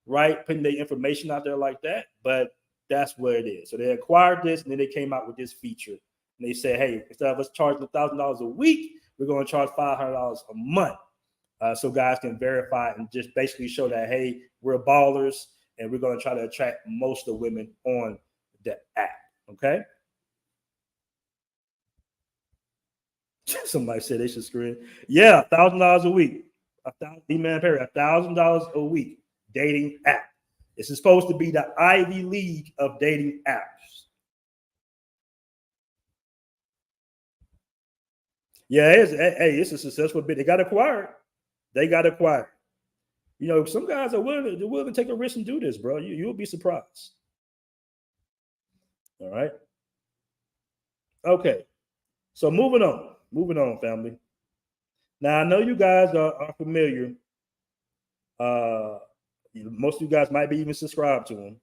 right? Putting their information out there like that, but that's what it is. So they acquired this, and then they came out with this feature, and they said, "Hey, instead of us charging $1,000 a week, we're going to charge $500 a month." So guys can verify and just basically show that, hey, we're ballers, and we're going to try to attract most of the women on the app. Okay. Somebody said they should screen. Yeah, $1,000 a week. $1,000 a week. Dating app. This is supposed to be the Ivy League of dating apps. Yeah, it's a successful bit. They got acquired. Some guys are willing to take a risk and do this, bro. You'll be surprised. All right. Okay. So moving on, family. Now I know you guys are familiar. Most of you guys might be even subscribed to him.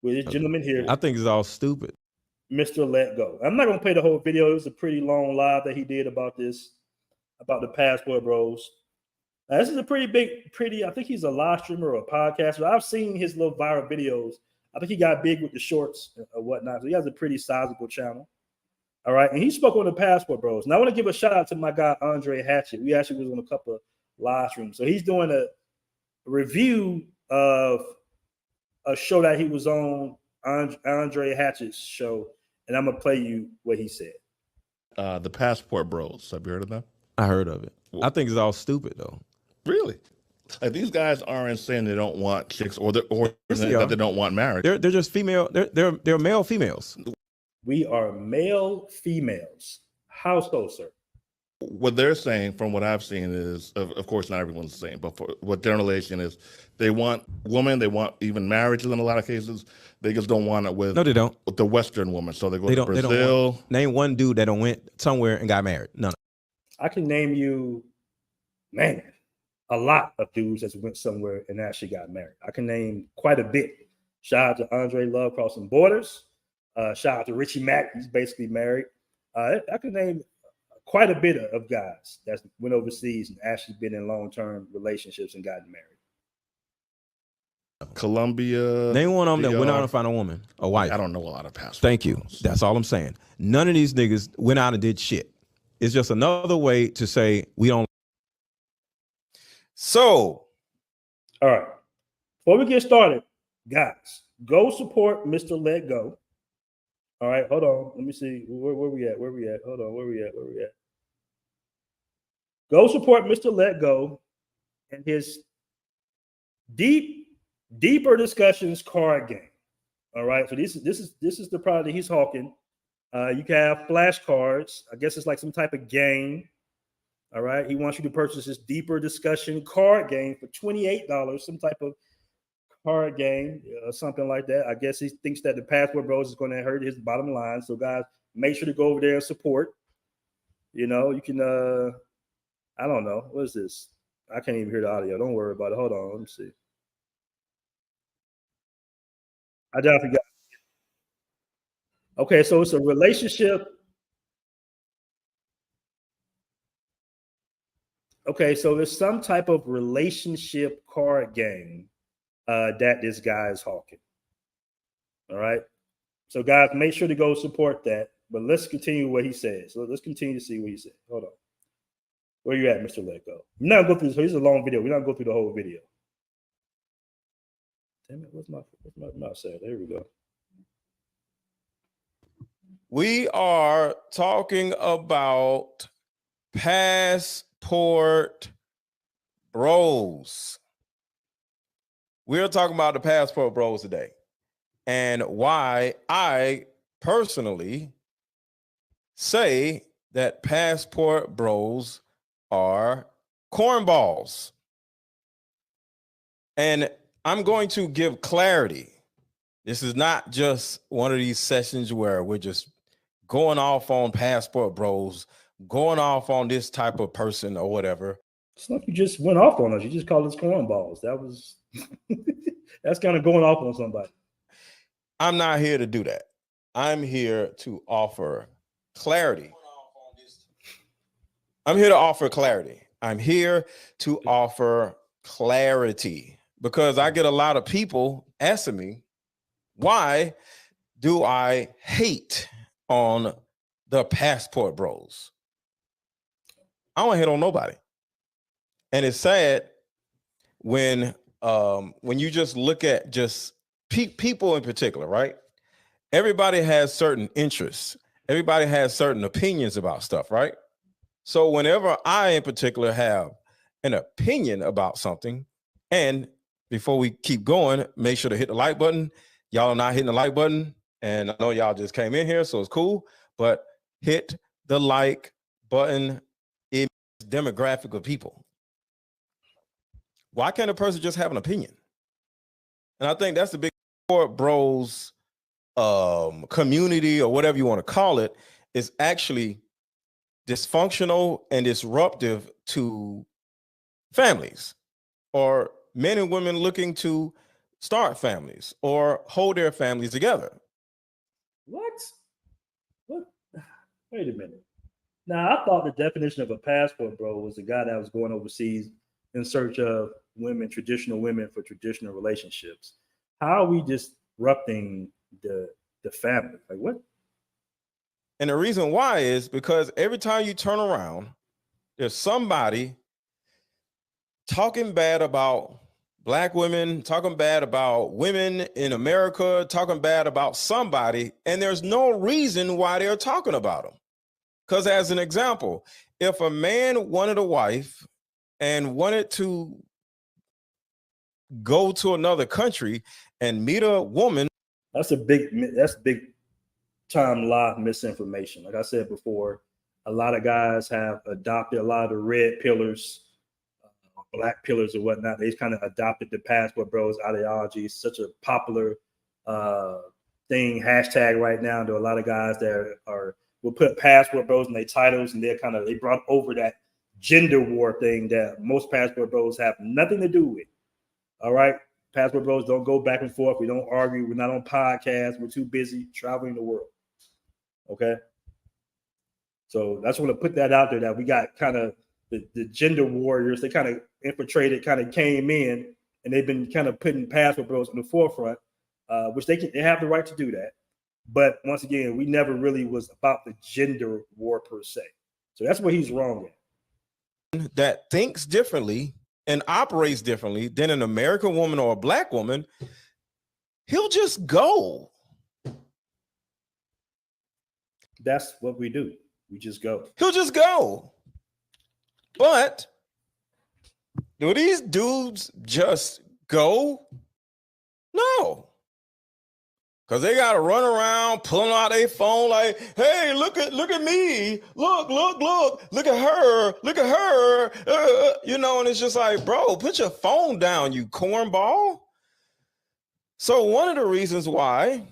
With this gentleman here. I think it's all stupid. Mr. Let Go. I'm not gonna play the whole video. It was a pretty long live that he did about this, about the Passport Bros. Now, this is a pretty. I think he's a live streamer or a podcaster. I've seen his little viral videos. I think he got big with the shorts or whatnot. So he has a pretty sizable channel. All right, and he spoke on the Passport Bros. Now I want to give a shout out to my guy Andre Hatchett. We actually was on a couple of live streams. So he's doing a review of a show that he was on, Andre Hatchett's show, and I'm gonna play you what he said. The Passport Bros. Have you heard of them? I heard of it. I think it's all stupid though. Really? Like, these guys aren't saying they don't want chicks or that they don't want marriage. They're just female. They're male females. We are male females. How so, sir? What they're saying, from what I've seen, is of course not everyone's the same, but for what generalization is, they want women, they want even marriages in a lot of cases. They just don't want it with No, they don't. With the Western woman. So they go to They Brazil. don't name one dude that went somewhere and got married. None. I can name you, man, a lot of dudes that went somewhere and actually got married. I can name quite a bit. Shout out to Andre Love Crossing Borders. Shout out to Richie Mack. He's basically married. I can name quite a bit of guys that went overseas and actually been in long-term relationships and gotten married. Colombia. Name one of them that went out and found a woman, a wife. I don't know a lot of passports. Thank you. That's all I'm saying. None of these niggas went out and did shit. It's just another way to say we don't. So, all right. Before we get started, guys, go support Mr. Let Go. All right, hold on. Let me see. Where we at? Hold on. Where we at? Go support Mr. Let Go and his deeper discussions card game. All right. So this is the product that he's hawking. You can have flashcards. I guess it's like some type of game. All right. He wants you to purchase this deeper discussion card game for $28, some type of card game or something like that. I guess he thinks that the Passport Bros is going to hurt his bottom line. So guys, make sure to go over there and support. You can I don't know. What is this? I can't even hear the audio. Don't worry about it. Hold on. Let me see. I definitely got. Okay, so it's a relationship. Okay, so there's some type of relationship card game that this guy is hawking. All right. So guys, make sure to go support that. But let's continue what he says. So let's continue to see what he said. Hold on. Where you at, Mr. Let Go? We're not going through this. So this is a long video. We're not going through the whole video. Damn it, what's my mouse at? There we go. We are talking about Passport Bros. We're talking about the Passport Bros today and why I personally say that Passport Bros are cornballs. And I'm going to give clarity. This is not just one of these sessions where we're just going off on Passport Bros, going off on this type of person or whatever. It's like you just went off on us. You just called us cornballs. That was that's kind of going off on somebody. I'm not here to do that. I'm here to offer clarity. I'm here to offer clarity. I'm here to offer clarity because I get a lot of people asking me, why do I hate on the Passport Bros? I don't hate on nobody. And it's sad when you just look at just people in particular, right? Everybody has certain interests. Everybody has certain opinions about stuff, right? So whenever I in particular have an opinion about something, and before we keep going, make sure to hit the like button. Y'all are not hitting the like button, and I know y'all just came in here, so it's cool, but hit the like button. It's demographic of people. Why can't a person just have an opinion? And I think that's the big Passport Bros community or whatever you want to call it is actually dysfunctional and disruptive to families or men and women looking to start families or hold their families together. What? Wait a minute. Now, I thought the definition of a passport bro was a guy that was going overseas in search of women, traditional women for traditional relationships. How are we disrupting the family? Like what? And the reason why is because every time you turn around, there's somebody talking bad about Black women, talking bad about women in America, talking bad about somebody, and there's no reason why they're talking about them. Because as an example, if a man wanted a wife and wanted to go to another country and meet a woman, that's big time lie misinformation. Like I said before, a lot of guys have adopted a lot of the red pillars, black pillars or whatnot. They've kind of adopted the Passport Bros ideology. It's such a popular thing, hashtag right now. There are a lot of guys that will put Passport Bros in their titles, and they brought over that gender war thing that most Passport Bros have nothing to do with. All right. Passport Bros don't go back and forth. We don't argue. We're not on podcasts. We're too busy traveling the world. Okay. So that's want to put that out there that we got kind of the gender warriors. They kind of infiltrated, kind of came in, and they've been kind of putting Passport Bros in the forefront, which they have the right to do that. But once again, we never really was about the gender war per se. So that's what he's wrong with. That thinks differently and operates differently than an American woman or a Black woman, he'll just go. That's what we do. We just go. He'll just go. But do these dudes just go? No. Because they got to run around pulling out their phone like, hey, look at me. Look at her. And it's just like, bro, put your phone down, you cornball. So one of the reasons why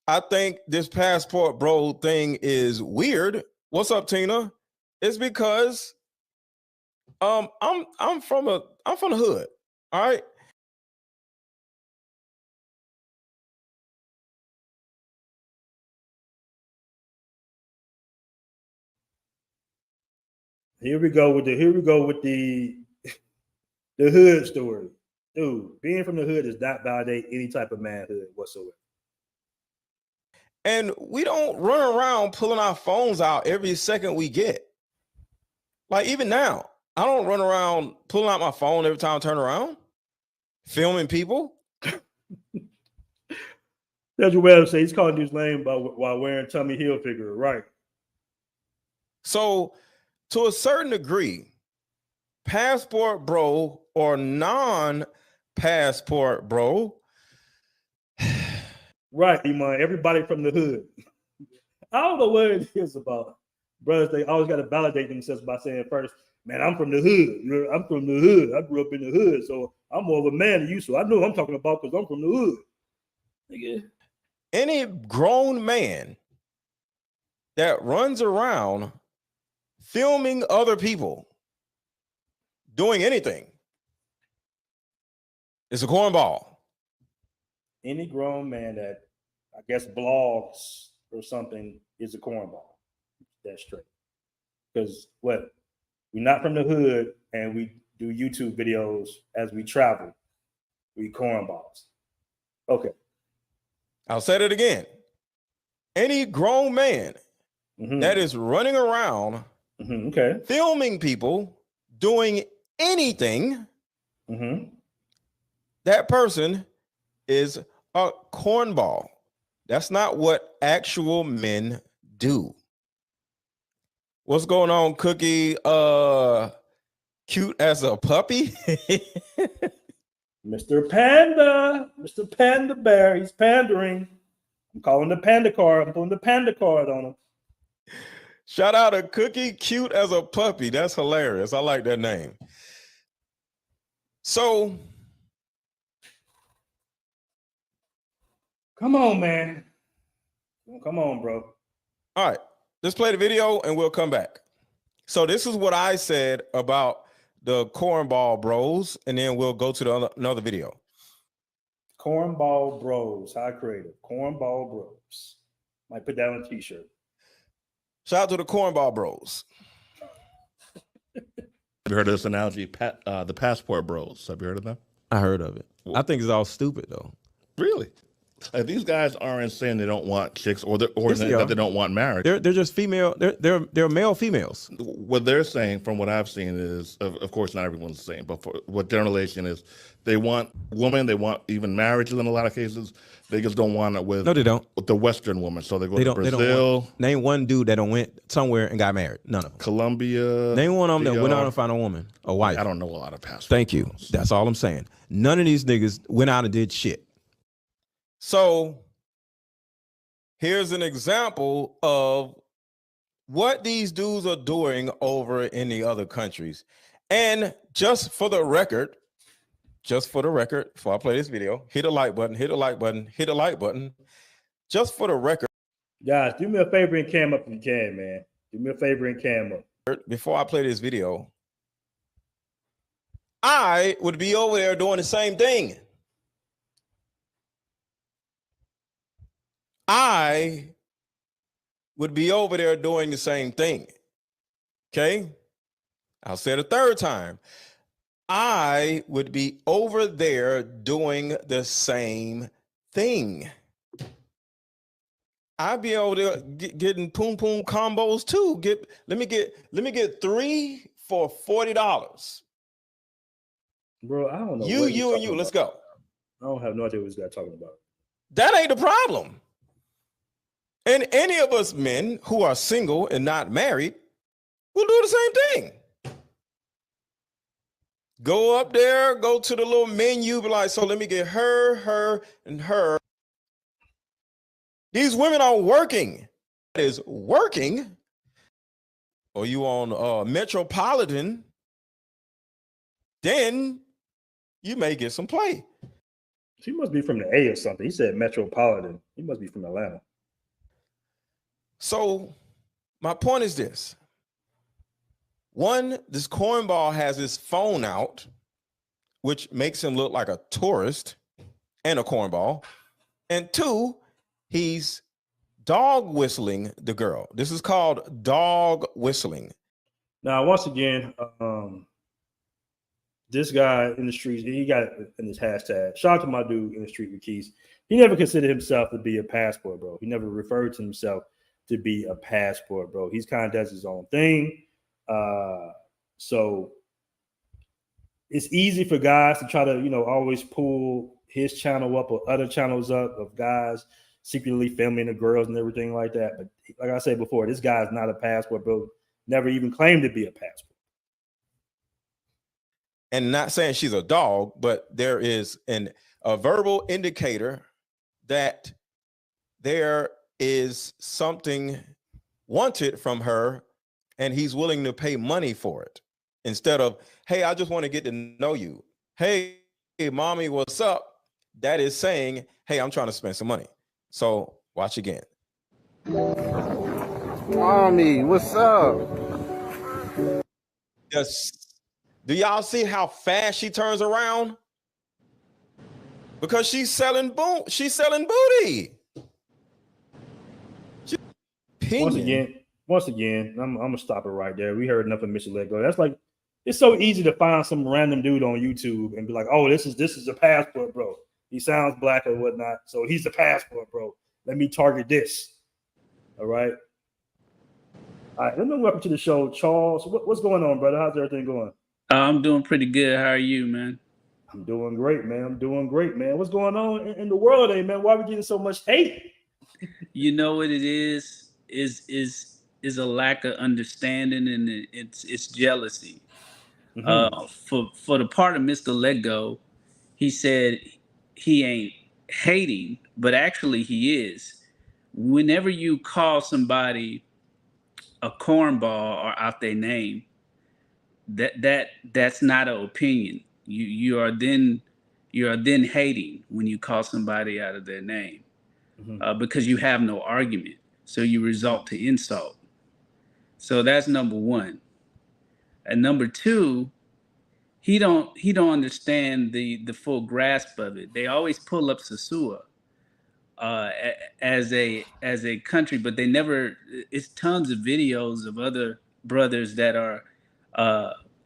I think this Passport Bro thing is weird, what's up, Tina? It's because I'm from the hood, all right? Here we go with the hood story. Dude, being from the hood does not validate any type of manhood whatsoever. And we don't run around pulling our phones out every second we get. Like even now, I don't run around pulling out my phone every time I turn around, filming people. That's what Webb say. He's calling dudes lame while wearing Tommy Hilfiger, right? So, to a certain degree, passport bro or non-passport bro, right, Iman. Everybody from the hood. I don't know what it is about brothers. They always got to validate themselves by saying first, "Man, I'm from the hood. I'm from the hood. I grew up in the hood, so I'm more of a man than you. So I know what I'm talking about because I'm from the hood." Nigga. Any grown man that runs around filming other people doing anything is a cornball. Any grown man that I guess blogs or something is a cornball. That's straight. Because what? We're not from the hood and we do YouTube videos as we travel. We cornballs. Okay. I'll say it again. Any grown man that is running around filming people doing anything, that person is a cornball. That's not what actual men do. What's going on, Cookie? Cute as a puppy? Mr. Panda Bear, he's pandering. I'm calling the panda card. I'm putting the panda card on him. Shout out to Cookie, cute as a puppy. That's hilarious. I like that name. So, come on, man. Come on, bro. All right, let's play the video and we'll come back. So this is what I said about the cornball bros, and then we'll go to another video. Cornball bros, how creative. Cornball bros. Might put that on a t-shirt. Shout out to the cornball bros. Have you heard of this analogy? The passport bros. Have you heard of them? I heard of it. I think it's all stupid though. Really? Like, these guys aren't saying they don't want chicks or that they don't want marriage. They're just female. They're male females. What they're saying, from what I've seen, is of course not everyone's the same, but for what generalization is, they want women. They want even marriage in a lot of cases. They just don't want it with. No, they don't. With the Western woman. So they go to They Brazil. don't name one dude that went somewhere and got married. None of them. Colombia. Name one of them that went out and found a woman, a wife. I don't know a lot of passports. Thank you. That's all I'm saying. None of these niggas went out and did shit. So here's an example of what these dudes are doing over in the other countries. And just for the record, before I play this video, hit a like button, hit a like button, hit a like button. Just for the record. Guys, do me a favor and cam up if you can, man. Do me a favor and cam up. Before I play this video, I would be over there doing the same thing. I would be over there doing the same thing. Okay? I'll say it a third time. I would be over there doing the same thing. I'd be over there getting poom poom combos too. Let me get 3 for $40. Bro, I don't know. You and you. Let's go. I don't have no idea what this guy talking about. That ain't the problem. And any of us men who are single and not married will do the same thing. Go up there, go to the little menu, be like, so let me get her, and her. These women are working. That is working. Or you on Metropolitan, then you may get some play. She must be from the A or something. He said Metropolitan. He must be from Atlanta. So my point is this. One, this cornball has his phone out, which makes him look like a tourist and a cornball. And two, he's dog whistling the girl. This is called dog whistling. Now, once again, this guy in the streets, he got it in his hashtag. Shout out to my dude in the street with keys. He never considered himself to be a passport bro. He never referred to himself to be a passport bro. He's kind of does his own thing. So it's easy for guys to try to, always pull his channel up or other channels up of guys secretly filming the girls and everything like that. But like I said before, this guy's not a passport bro. Never even claimed to be a passport. And not saying she's a dog, but there is a verbal indicator that there is something wanted from her, and he's willing to pay money for it. Instead of, hey, I just want to get to know you. Hey, mommy, what's up? That is saying, hey, I'm trying to spend some money. So watch again. Mommy, what's up? Do y'all see how fast she turns around? Because she's selling booty. Once again, I'm gonna stop it right there. We heard enough of Mr. Let Go. That's like, it's so easy to find some random dude on YouTube and be like, oh, this is a passport bro. He sounds black or whatnot, so he's the passport bro. Let me target this. All right. All right, let me welcome to the show, Charles. What's going on, brother? How's everything going? I'm doing pretty good. How are you, man? I'm doing great, man. What's going on in the world, man? Why are we getting so much hate? You know what it is a lack of understanding, and it's jealousy. For the part of Mr. Let Go, he said he ain't hating, but actually he is. Whenever you call somebody a cornball or out their name, that's not an opinion. You are then hating when you call somebody out of their name, because you have no argument, so you result to insult. So that's number one. And number two, he don't understand the full grasp of it. They always pull up Sasua as a country, but they never. It's tons of videos of other brothers that are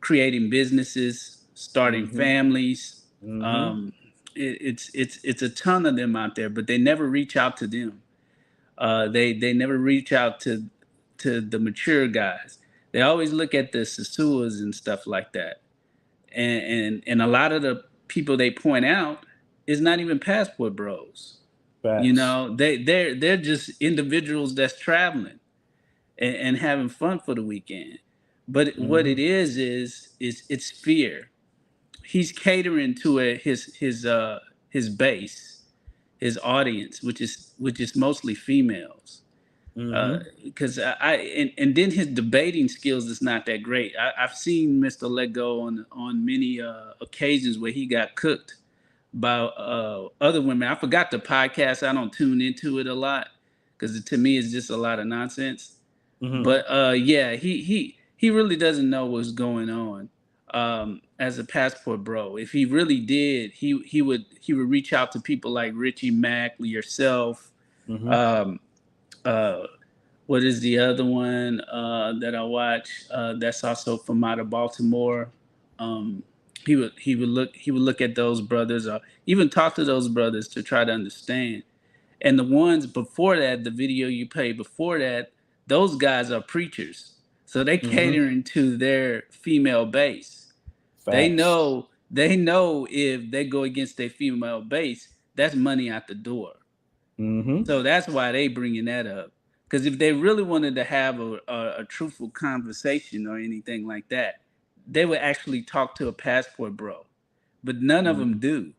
creating businesses, starting families. It's a ton of them out there, but they never reach out to them. They never reach out to the mature guys. They always look at the Sasuas and stuff like that. And a lot of the people they point out is not even passport bros. Facts. They're just individuals that's traveling and having fun for the weekend. But what it is it's fear. He's catering to his base, his audience, which is mostly females. Because and then his debating skills is not that great. I've seen Mr. Let Go on many occasions where he got cooked by other women. I forgot the podcast. I don't tune into it a lot because to me it's just a lot of nonsense. But yeah, he really doesn't know what's going on as a passport bro. If he really did, he would reach out to people like Richie Mack, yourself. What is the other one that I watch? That's also from out of Baltimore. He would look at those brothers, or even talk to those brothers to try to understand. And the ones before that, the video you played before that, those guys are preachers, so they catering to their female base. Facts. They know if they go against their female base, that's money out the door. So that's why they bringing that up. Because if they really wanted to have a truthful conversation or anything like that, they would actually talk to a passport bro. But none of them do.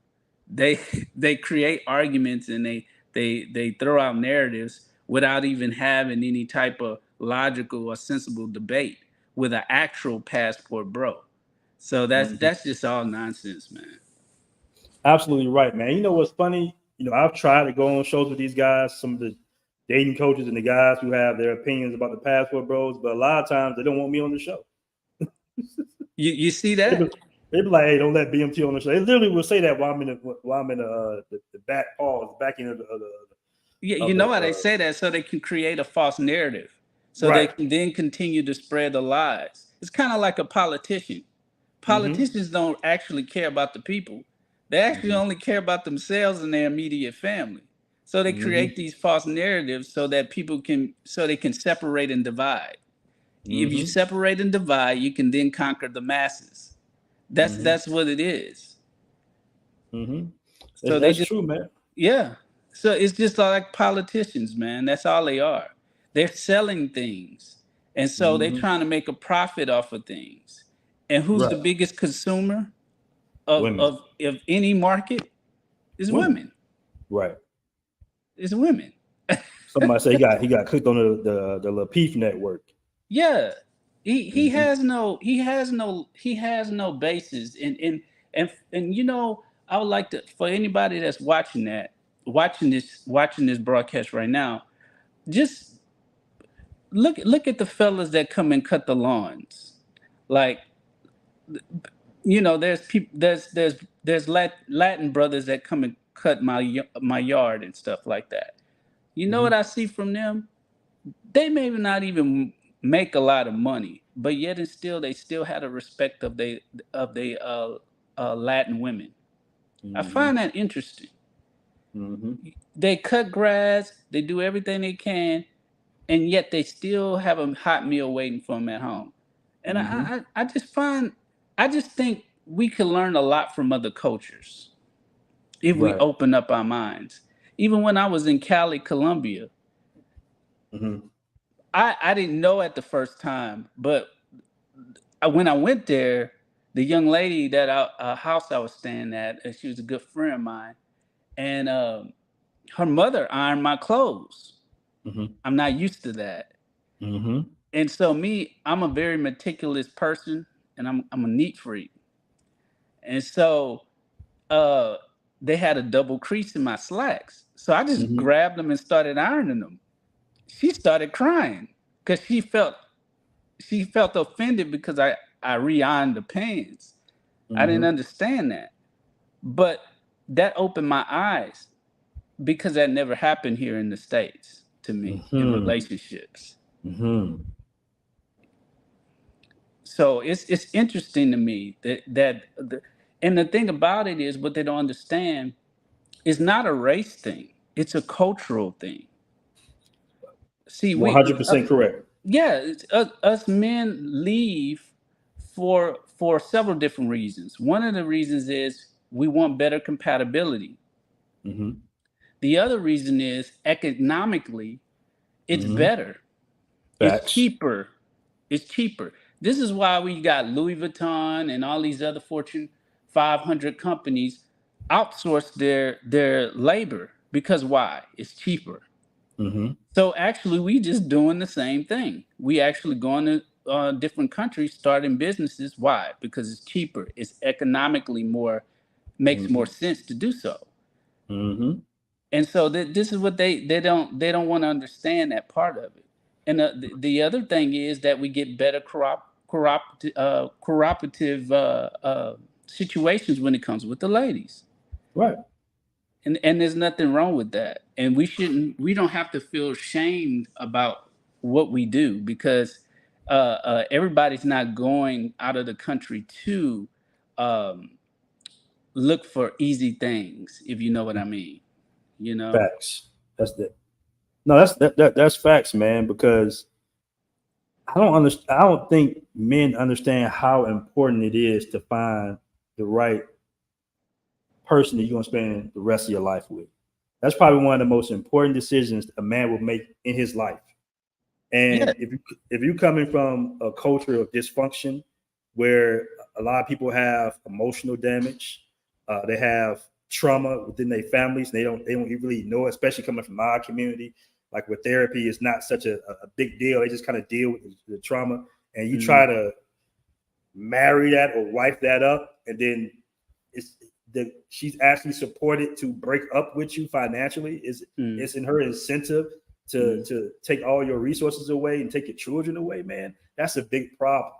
They create arguments and they throw out narratives without even having any type of logical or sensible debate with an actual passport bro. So that's just all nonsense, man. Absolutely right, man. You know what's funny? I've tried to go on shows with these guys, some of the dating coaches and the guys who have their opinions about the passport bros, but a lot of times they don't want me on the show. You see that? They be like, "Hey, don't let BMT on the show." They literally will say that while I'm in the back backing of the. Yeah, you know why they say that? So they can create a false narrative, so Right. they can then continue to spread the lies. It's kind of like a politician. Politicians don't actually care about the people. They actually only care about themselves and their immediate family. So they create these false narratives so that they can separate and divide. If you separate and divide, you can then conquer the masses. That's what it is. Mm-hmm. So That's just, true, man. yeah. So it's just like politicians, man. That's all they are. They're selling things. And so they're trying to make a profit off of things. And who's the Right. biggest consumer of, Women. of, of any market? Is women. Right. It's women. Somebody say he got clicked on the LaPeef network. Yeah. He has no basis. And you know, I would like to, for anybody that's watching this broadcast right now, just look at the fellas that come and cut the lawns. Like, you know, there's Latin brothers that come and cut my yard and stuff like that. You know what I see from them? They may not even make a lot of money, but yet and still they still had a respect of they Latin women. I find that interesting. They cut grass, they do everything they can, and yet they still have a hot meal waiting for them at home. And I just think we can learn a lot from other cultures if we open up our minds. Even when I was in Cali, Colombia, I didn't know at the first time, but when I went there, the young lady that house I was staying at, she was a good friend of mine, and her mother ironed my clothes. I'm not used to that. And so I'm a very meticulous person, and I'm a neat freak. And so they had a double crease in my slacks. So I just grabbed them and started ironing them. She started crying because she felt offended because I re-ironed the pants. I didn't understand that. But that opened my eyes because that never happened here in the States to me in relationships. So it's interesting to me and the thing about it is what they don't understand is not a race thing. It's a cultural thing. See, 100% correct. Yeah, us men leave for several different reasons. One of the reasons is we want better compatibility. The other reason is economically, it's better. Facts. It's cheaper. It's cheaper. This is why we got Louis Vuitton and all these other Fortune 500 companies outsource their labor because why? It's cheaper. So actually, we just doing the same thing. We actually going to different countries, starting businesses. Why? Because it's cheaper. It's economically makes more sense to do so. And so this is what they don't want to understand that part of it. And the other thing is that we get better cooperative situations when it comes with the ladies. Right. And there's nothing wrong with that. And we don't have to feel ashamed about what we do because everybody's not going out of the country to look for easy things, if you know what I mean. You know? Facts. That's facts, man, because I don't think men understand how important it is to find the right person that you're gonna spend the rest of your life with. That's probably one of the most important decisions a man will make in his life. And if you're coming from a culture of dysfunction where a lot of people have emotional damage, they have trauma within their families, and they don't really know, especially coming from our community, like where therapy is not such a big deal. They just kind of deal with the trauma, and you try to marry that or wipe that up, and then she's actually supported to break up with you financially. It's in her incentive to take all your resources away and take your children away, man. That's a big problem,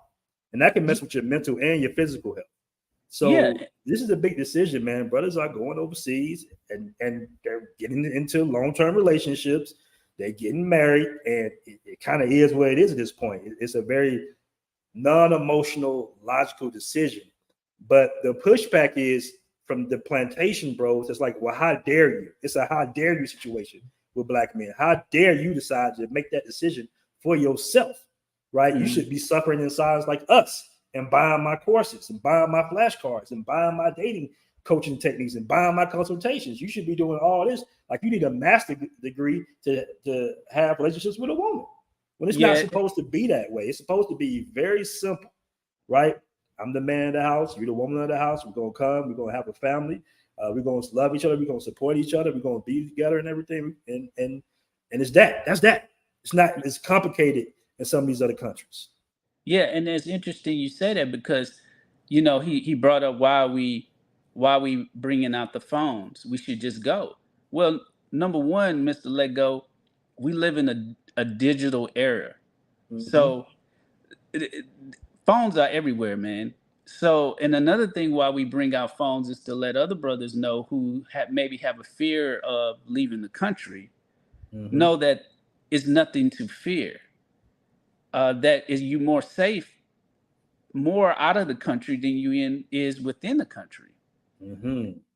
and that can mess with your mental and your physical health. So this is a big decision, man. Brothers are going overseas and they're getting into long-term relationships. They're getting married, and it kind of is what it is at this point. It's a very non-emotional, logical decision. But the pushback is from the plantation bros. It's like, well, how dare you? It's a how dare you situation with black men. How dare you decide to make that decision for yourself, right? You should be suffering in silence like us. and buying my courses and buying my flashcards and buying my dating coaching techniques and buying my consultations. You should be doing all this. Like, you need a master's degree to have relationships with a woman. When it's not supposed to be that way. It's supposed to be very simple, right? I'm the man of the house. You're the woman of the house. We're going to come. We're going to have a family. We're going to love each other. We're going to support each other. We're going to be together and everything. And it's that. That's that. It's not as complicated in some of these other countries. Yeah, and it's interesting you say that because, he brought up why we bringing out the phones. We should just go. Well, number one, Mr. Let Go, we live in a digital era. So phones are everywhere, man. So, and another thing why we bring out phones is to let other brothers know who maybe have a fear of leaving the country, know that it's nothing to fear. That is you more safe, more out of the country than you is within the country.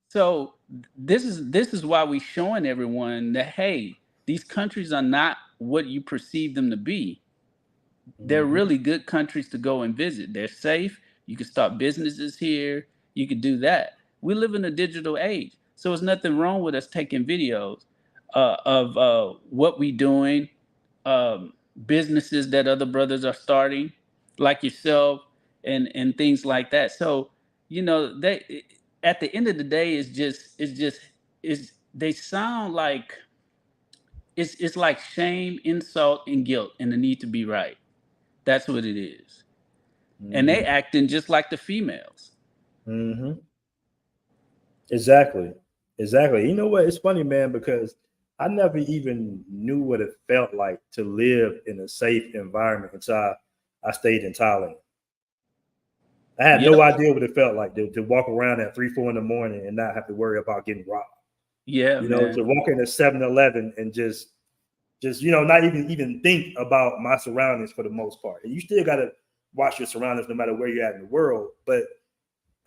So this is why we showing everyone that, hey, these countries are not what you perceive them to be. They're really good countries to go and visit. They're safe. You can start businesses here. You can do that. We live in a digital age, so there's nothing wrong with us taking videos of what we doing, businesses that other brothers are starting, like yourself, and things like that. So they at the end of the day, they sound like it's like shame, insult, and guilt, and the need to be right. That's what it is. And they acting just like the females. Exactly. You know what? It's funny, man, because I never even knew what it felt like to live in a safe environment until I stayed in Thailand. I had no idea what it felt like to walk around at 3, 4 in the morning and not have to worry about getting robbed. Yeah, to walk in a 7-Eleven and just not even think about my surroundings for the most part. And you still got to watch your surroundings no matter where you're at in the world. But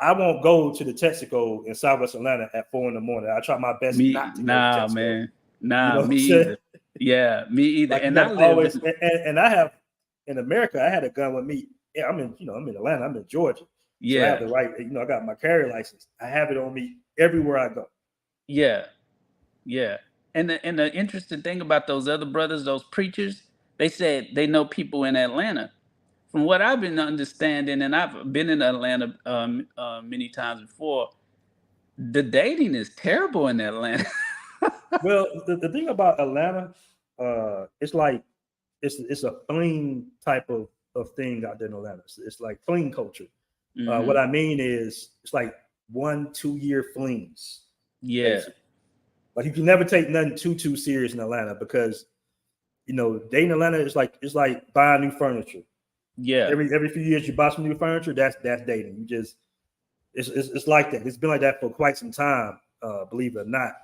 I won't go to the Texaco in Southwest Atlanta at 4 in the morning. I try my best not to go to Texaco. Man. Me either. Yeah, me either. Like, and I live and I have in America, I had a gun with me. Yeah, I'm in Atlanta, I'm in Georgia. So I have the right, I got my carry license. I have it on me everywhere I go. Yeah. And the interesting thing about those other brothers, those preachers, they said they know people in Atlanta. From what I've been understanding, and I've been in Atlanta many times before, the dating is terrible in Atlanta. Well, the thing about Atlanta, it's like it's a fling type of thing out there in Atlanta. It's like fling culture. What I mean is it's like 1-2 year flings. Yeah. Basically. Like, you can never take nothing too serious in Atlanta because dating Atlanta is like buying new furniture. Yeah. Every few years you buy some new furniture, that's dating. You just it's like that. It's been like that for quite some time, believe it or not.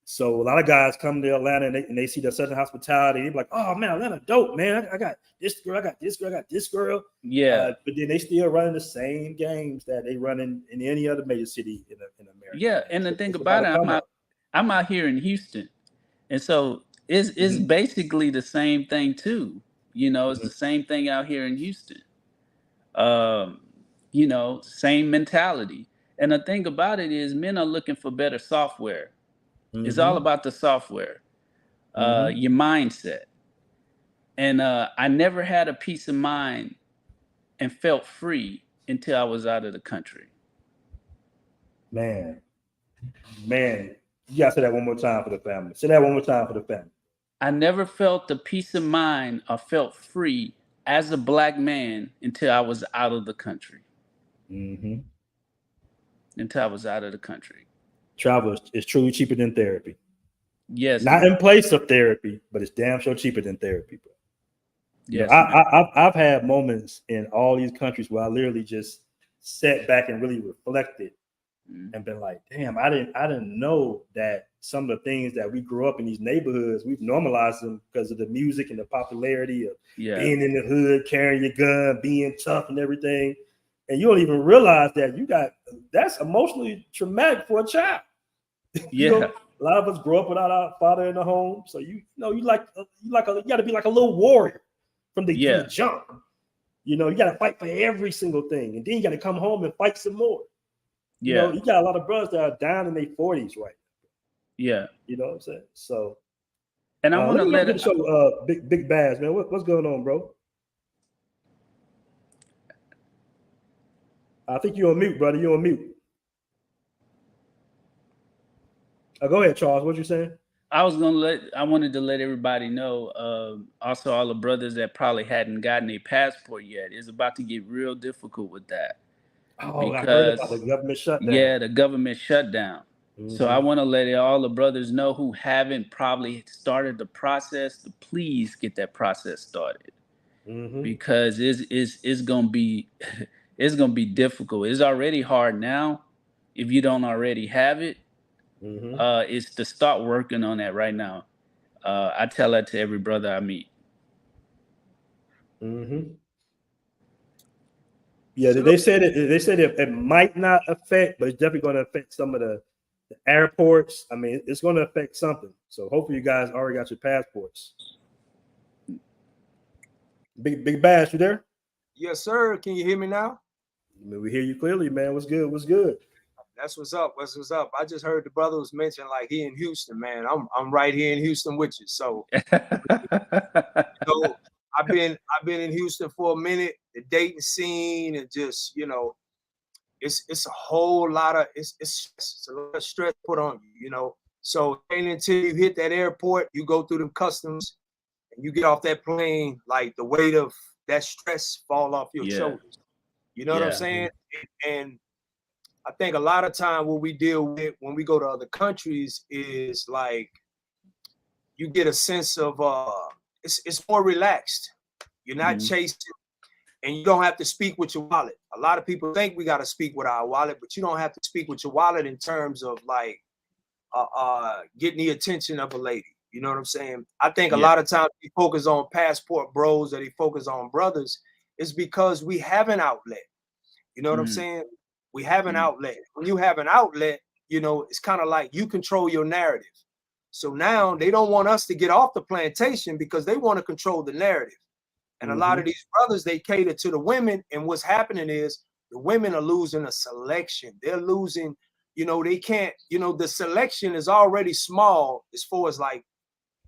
So a lot of guys come to Atlanta and they see the Southern hospitality. They're like, "Oh man, Atlanta dope, man. I got this girl, I got this girl, I got this girl." Yeah. But then they still running the same games that they run in any other major city in America. Yeah, and the thing about it, I'm out here in Houston, and so it's basically the same thing too. It's the same thing out here in Houston. Same mentality. And the thing about it is, men are looking for better software. It's all about the software, your mindset. And I never had a peace of mind and felt free until I was out of the country. Man, you gotta say that one more time for the family. Say that one more time for the family. I never felt the peace of mind or felt free as a Black man until I was out of the country. Until I was out of the country. Travel is truly cheaper than therapy. Yes. Not in place of therapy, but it's damn sure cheaper than therapy, bro. Yes. I've had moments in all these countries where I literally just sat back and really reflected and been like, damn, I didn't know that some of the things that we grew up in these neighborhoods, we've normalized them because of the music and the popularity of being in the hood, carrying your gun, being tough and everything. And you don't even realize that that's emotionally traumatic for a child. Yeah. A lot of us grow up without our father in the home. So you got to be like a little warrior from the jump. You know, you got to fight for every single thing, and then you got to come home and fight some more. You Yeah. know, you got a lot of brothers that are down in their 40s right now. Yeah. You know what I'm saying? So, and I want to let it show Big Bass, man. What's going on, bro? I think you're on mute, brother. You're on mute. Go ahead, Charles. What you saying? I wanted to let everybody know, also all the brothers that probably hadn't gotten a passport yet, it's about to get real difficult with that. Oh, I heard about the government shutdown. Yeah, the government shutdown. So I want to let all the brothers know who haven't probably started the process to please get that process started. Because it's gonna be it's gonna be difficult. It's already hard now if you don't already have it. It's to start working on that right now. I tell that to every brother I meet. Yeah, they said it might not affect, but it's definitely going to affect some of the airports. I mean, it's going to affect something. So hopefully you guys already got your passports. Big Bass, you there? Yes, sir. Can you hear me now? I mean, we hear you clearly, man. What's good? What's good? That's what's up. What's up? I just heard the brother was mentioning like he in Houston, man. I'm right here in Houston with you. So, I've been in Houston for a minute. The dating scene and just it's a whole lot of it's a lot of stress put on you, you know. So until you hit that airport, you go through the customs and you get off that plane, like the weight of that stress fall off your shoulders. You know what I'm saying? And I think a lot of time what we deal with when we go to other countries is like you get a sense of it's more relaxed. You're not chasing, and you don't have to speak with your wallet. A lot of people think we got to speak with our wallet, but you don't have to speak with your wallet in terms of like getting the attention of a lady. You know what I'm saying? I think a lot of times we focus on passport bros, that he focus on brothers, is because we have an outlet. You know what I'm saying? We have an outlet. When you have an outlet, you know, it's kind of like you control your narrative. So now they don't want us to get off the plantation because they want to control the narrative. And a lot of these brothers, they cater to the women. And what's happening is the women are losing a selection. They're losing, you know, they can't, you know, the selection is already small as far as like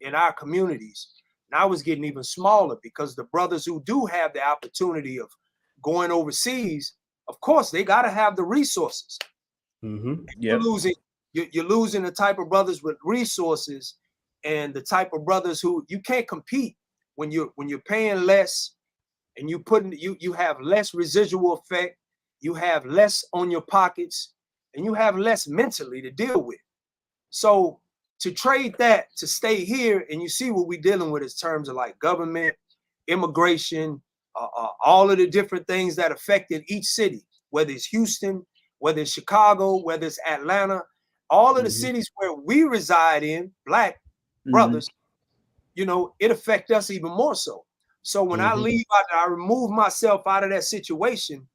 in our communities. Now it's getting even smaller because the brothers who do have the opportunity of going overseas, of course, they got to have the resources. You're losing the type of brothers with resources and the type of brothers who you can't compete when you're paying less and you have less residual effect, you have less on your pockets, and you have less mentally to deal with. So to trade that to stay here, and you see what we're dealing with in terms of like government, immigration, all of the different things that affected each city, whether it's Houston, whether it's Chicago, whether it's Atlanta, all of the cities where we reside in, Black brothers, you know, it affects us even more so. So when I leave out, I remove myself out of that situation.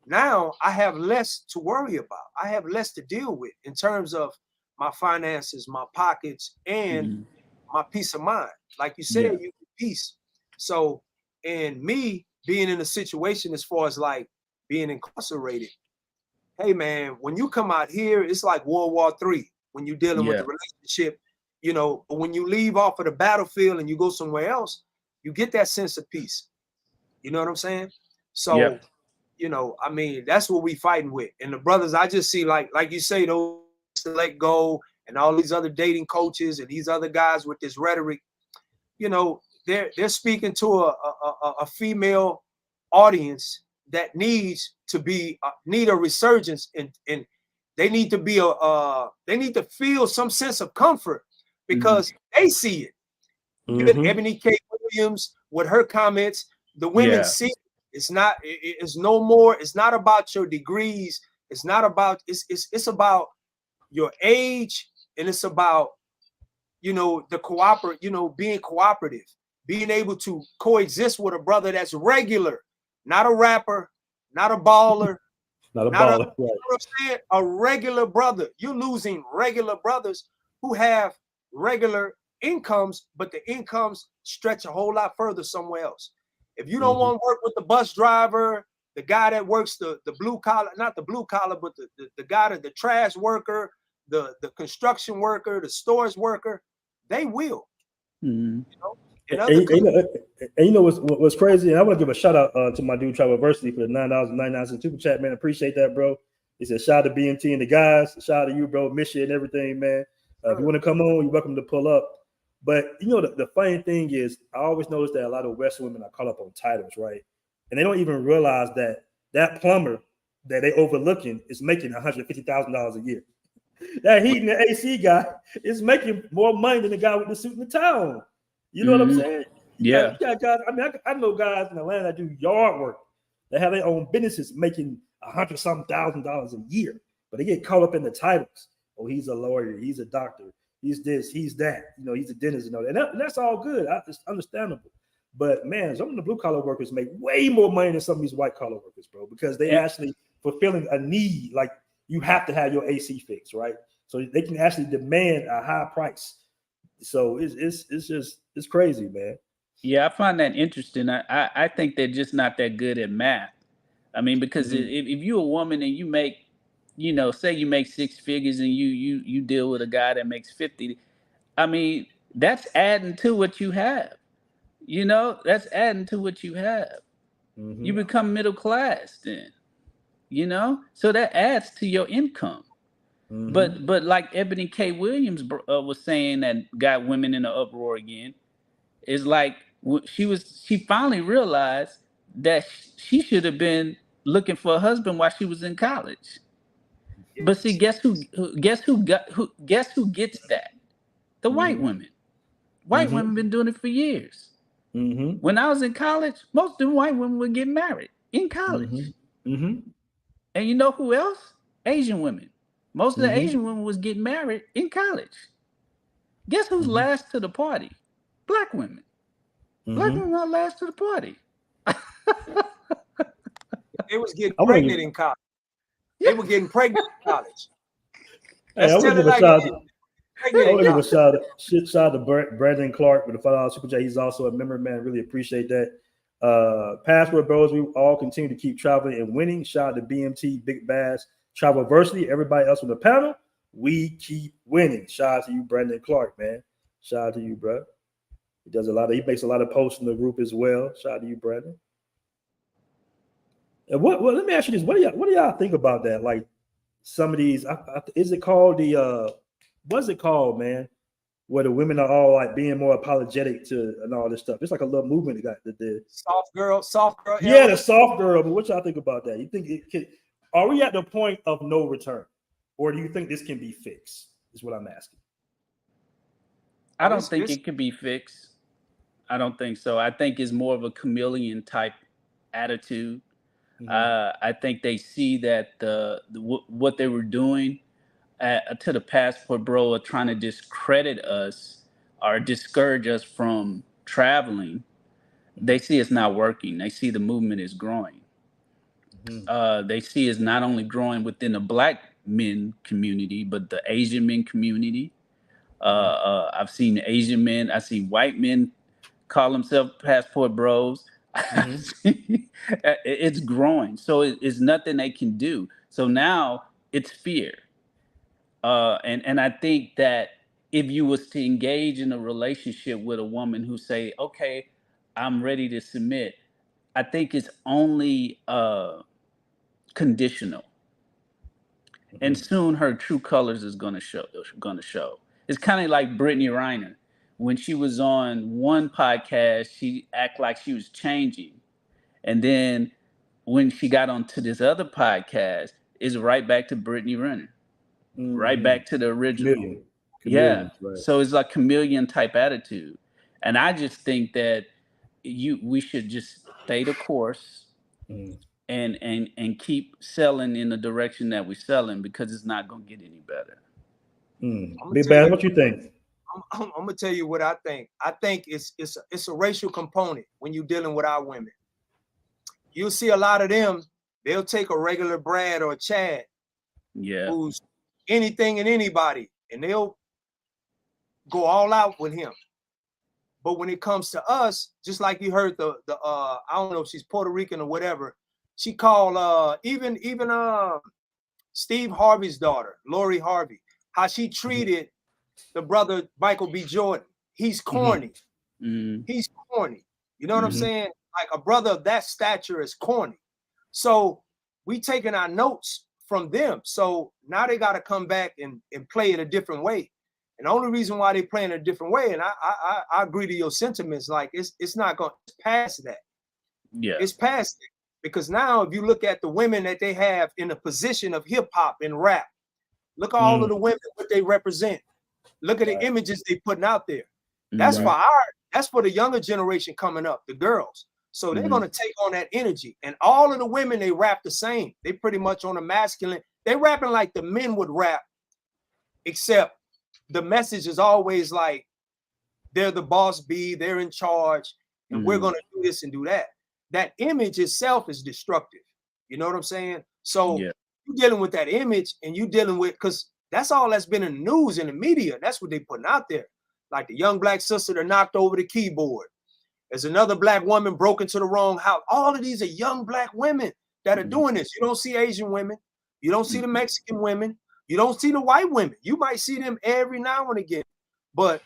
Now I have less to worry about. I have less to deal with in terms of my finances, my pockets, and my peace of mind. Like you said, you get peace. So, and me being in a situation as far as like being incarcerated, hey man, when you come out here, it's like World War III when you're dealing with the relationship, you know. But when you leave off of the battlefield and you go somewhere else, you get that sense of peace. You know what I'm saying? So, you know, I mean, that's what we fighting with. And the brothers, I just see like you say, those to let go and all these other dating coaches and these other guys with this rhetoric, you know, they're speaking to a female audience that needs to be need a resurgence, and they need to be they need to feel some sense of comfort because they see it. Ebony K. Williams with her comments, the women see it. It's no more. It's not about your degrees. It's not about. It's about your age, and it's about, you know, being cooperative, being able to coexist with a brother that's regular, not a rapper, not a baller, not a baller, right. You know what I'm saying? A regular brother. You're losing regular brothers who have regular incomes, but the incomes stretch a whole lot further somewhere else. If you don't want to work with the bus driver, the guy that works the blue collar, not the blue collar, but the guy that the trash worker, the construction worker, the stores worker, they will. And you know what's crazy? And I want to give a shout out to my dude Travelversity for the $9.99 super chat, man. Appreciate that, bro. He said, shout out to BMT and the guys. Shout out to you, bro. Miss you and everything, man. If you want to come on, you're welcome to pull up. But you know, the funny thing is, I always notice that a lot of Western women are caught up on titles, right? And they don't even realize that plumber that they overlooking is making $150,000 a year. That heat and the AC guy is making more money than the guy with the suit and the tie on. You know what I'm saying? Yeah. You got guys. I mean, I know guys in Atlanta that do yard work that have their own businesses making $100,000 a year, but they get caught up in the titles. Oh, he's a lawyer. He's a doctor. He's this. He's that. You know, he's a dentist and all that. And that's all good. It's understandable. But man, some of the blue collar workers make way more money than some of these white collar workers, bro, because they actually fulfilling a need. Like you have to have your AC fixed, right? So they can actually demand a high price. So it's crazy, man. Yeah, I find that interesting. I think they're just not that good at math. I mean, because if you're a woman and you make, you know, say you make 6 figures and you deal with a guy that makes 50, I mean, that's adding to what you have. You know, that's adding to what you have. You become middle class then, you know? So that adds to your income. But like Ebony K. Williams was saying that got women in an uproar again, is like she finally realized that she should have been looking for a husband while she was in college. But see, guess who gets that? The white women. White women been doing it for years. When I was in college, most of the white women would get married in college. And you know who else? Asian women. Most of the Asian women was getting married in college. Guess who's last to the party? Black women. Black women are last to the party. They was getting pregnant in college. They were getting pregnant in college. Hey, I want to give a shout out to Brandon Clark with the $5 super chat. He's also a member, man. Really appreciate that. Passport Bros, we all continue to keep traveling and winning. Shout out to BMT, Big Bass, Travelversity, everybody else on the panel. We keep winning. Shout out to you, Brandon Clark, man. Shout out to you, bro. He makes a lot of posts in the group as well. Shout out to you, Brandon. And let me ask you this: what do y'all think about that? Like some of these, is it called what's it called, man? Where the women are all like being more apologetic to and all this stuff. It's like a little movement that did. Soft girl. Yeah, the soft girl. But what y'all think about that? You think it can? Are we at the point of no return, or do you think this can be fixed? Is what I'm asking. I don't think it can be fixed. I don't think so. I think it's more of a chameleon type attitude. I think they see that what they were doing to the Passport Bro are trying to discredit us or discourage us from traveling. They see it's not working. They see the movement is growing. They see it's not only growing within the Black men community, but the Asian men community. I've seen Asian men. I see white men call themselves Passport Bros. It's growing. So it's nothing they can do. So now it's fear. And I think that if you was to engage in a relationship with a woman who say, okay, I'm ready to submit, I think it's only conditional. And soon her true colors is gonna show. It's kind of like Brittany Reiner. When she was on one podcast, she acted like she was changing. And then when she got onto this other podcast, it's right back to Brittany Renner. Right back to the original. Chameleon, Yeah. right. So it's like chameleon type attitude. And I just think that we should just stay the course and keep selling in the direction that we're selling, because it's not gonna get any better. Big Bad, what you think? I'm gonna tell you what I think. I think it's a racial component when you're dealing with our women. You'll see a lot of them. They'll take a regular Brad or a Chad, who's anything and anybody, and they'll go all out with him. But when it comes to us, just like you heard the I don't know if she's Puerto Rican or whatever, she called even Steve Harvey's daughter, Lori Harvey, how she treated the brother Michael B. Jordan. He's corny. He's corny. You know what I'm saying? Like a brother of that stature is corny. So we taking our notes from them. So now they got to come back and play it a different way. And the only reason why they playing a different way, and I agree to your sentiments, like it's not going to pass that. Yeah, it's past it. Because now if you look at the women that they have in the position of hip hop and rap, look at all of the women, what they represent. Look at the images they putting out there. That's that's for the younger generation coming up, the girls. So they're going to take on that energy. And all of the women, they rap the same. They pretty much on a masculine. They rapping like the men would rap, except the message is always like, they're the boss bee, they're in charge, and we're going to do this and do that. That image itself is destructive. You know what I'm saying? So you're dealing with that image, and you dealing with, because that's all that's been in the news and the media. That's what they putting out there. Like the young black sister that knocked over the keyboard. There's another black woman broke into the wrong house. All of these are young black women that are doing this. You don't see Asian women. You don't see the Mexican women. You don't see the white women. You might see them every now and again. But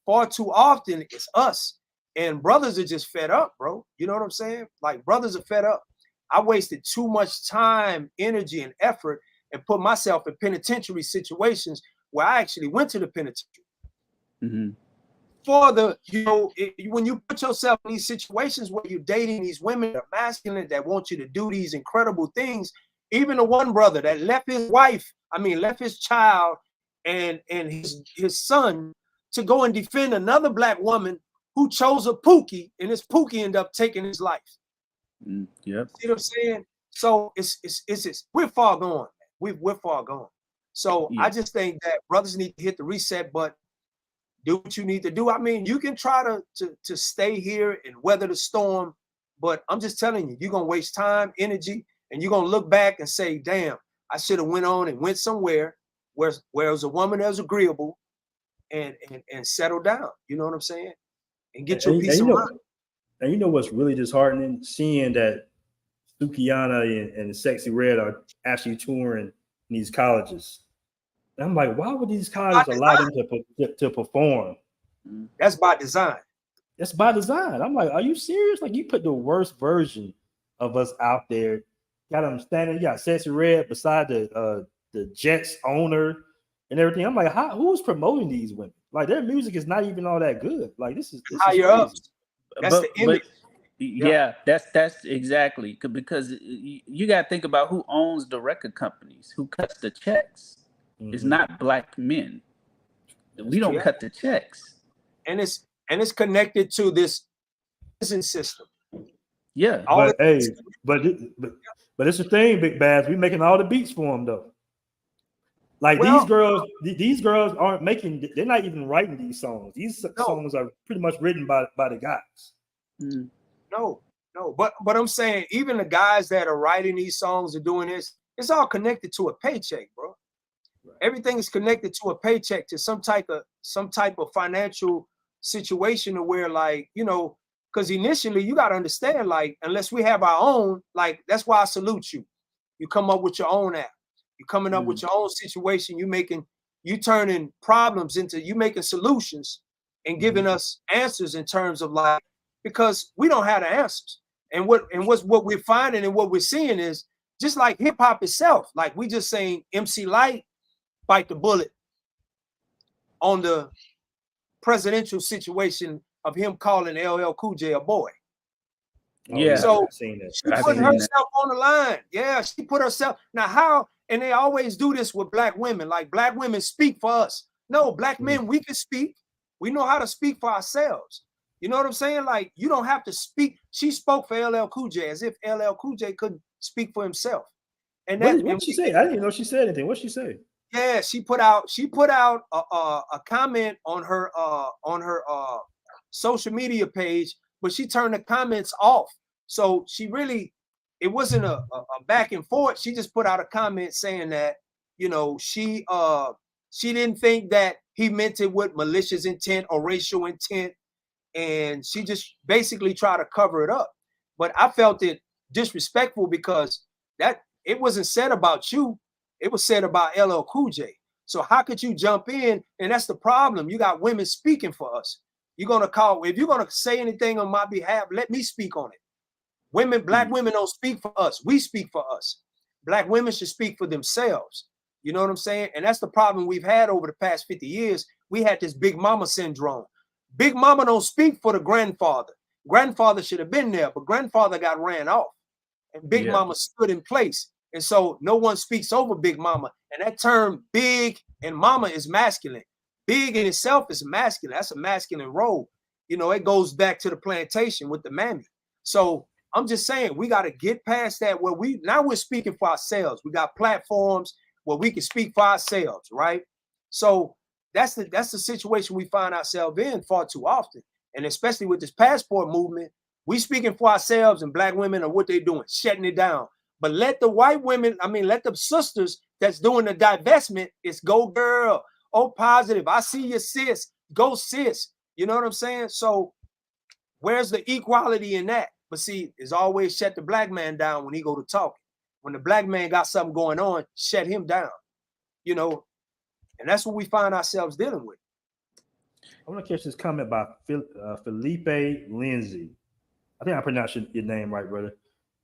far too often, it's us. And brothers are just fed up, bro. You know what I'm saying? Like, brothers are fed up. I wasted too much time, energy, and effort and put myself in penitentiary situations where I actually went to the penitentiary. For the, you know, when you put yourself in these situations where you're dating these women that are masculine, that want you to do these incredible things, even the one brother that left his wife, left his child and his son to go and defend another black woman who chose a Pookie, and this Pookie ended up taking his life. Yep. See what I'm saying? So it's we're far gone. We're far gone. So I just think that brothers need to hit the reset button. Do what you need to do. You can try to stay here and weather the storm, but I'm just telling you, you're gonna waste time, energy, and you're gonna look back and say, damn, I should have went on and went somewhere where it was a woman that was agreeable and settle down. You know what I'm saying? And get your peace of mind. And you know what's really disheartening? Seeing that Sukiyana and Sexy Red are actually touring in these colleges. And I'm like, why would these colleges allow them to perform? That's by design. That's by design. I'm like, are you serious? Like, you put the worst version of us out there. Got them standing. You got Sexy Red beside the Jets owner and everything. I'm like, who's promoting these women? Like, their music is not even all that good. Like, this is higher up. That's the image. Yeah, that's exactly, because you got to think about who owns the record companies, who cuts the checks. It's not black men. We don't cut the checks, and it's connected to this prison system. Yeah, but it's the thing, Big Bass. We making all the beats for them though. Like, these girls aren't making. They're not even writing these songs. These songs are pretty much written by the guys. No, but I'm saying, even the guys that are writing these songs are doing this. It's all connected to a paycheck, bro. Right. Everything is connected to a paycheck, to some type of financial situation, where, like, you know, because initially you got to understand, like, unless we have our own, like, that's why I salute you. You come up with your own app. You're coming up with your own situation. You turning problems into, you making solutions and giving us answers in terms of, like, because we don't have the answers. And what we're finding and what we're seeing is just like hip hop itself. Like, we just saying MC Lyte bite the bullet on the presidential situation of him calling LL Cool J a boy. Yeah. So she put herself on the line. Yeah, she put herself. Now how, and they always do this with black women, like black women speak for us. No, black men, we can speak. We know how to speak for ourselves. You know what I'm saying? Like, you don't have to speak. She spoke for LL Cool J as if LL Cool J couldn't speak for himself. And what did she say? I didn't even know she said anything. What did she say? Yeah, she put out a comment on her social media page, but she turned the comments off. So it wasn't a back and forth. She just put out a comment saying that, you know, she didn't think that he meant it with malicious intent or racial intent. and she just basically tried to cover it up. But I felt it disrespectful because that it wasn't said about you, it was said about LL Cool J. So how could you jump in? And that's the problem. You got women speaking for us. You're gonna call, if you're gonna say anything on my behalf, let me speak on it. Women, black women don't speak for us. We speak for us. Black women should speak for themselves. You know what I'm saying? And that's the problem we've had over the past 50 years. We had this big mama syndrome. Big mama don't speak for the grandfather. Grandfather should have been there, but grandfather got ran off. And big mama stood in place. And so no one speaks over big mama. And that term big and mama is masculine. Big in itself is masculine. That's a masculine role. You know, it goes back to the plantation with the mammy. So I'm just saying we got to get past that where we're speaking for ourselves. We got platforms where we can speak for ourselves, right? So that's the situation we find ourselves in far too often. And especially with this passport movement, we speaking for ourselves, and black women are what they're doing, shutting it down. But let the white women, let the sisters that's doing the divestment, it's go girl, oh positive, I see you sis, go sis. You know what I'm saying? So where's the equality in that? But see, it's always shut the black man down when he go to talking. When the black man got something going on, shut him down. You know, and that's what we find ourselves dealing with. I want to catch this comment by Felipe Lindsay. I think I pronounced your name right, brother.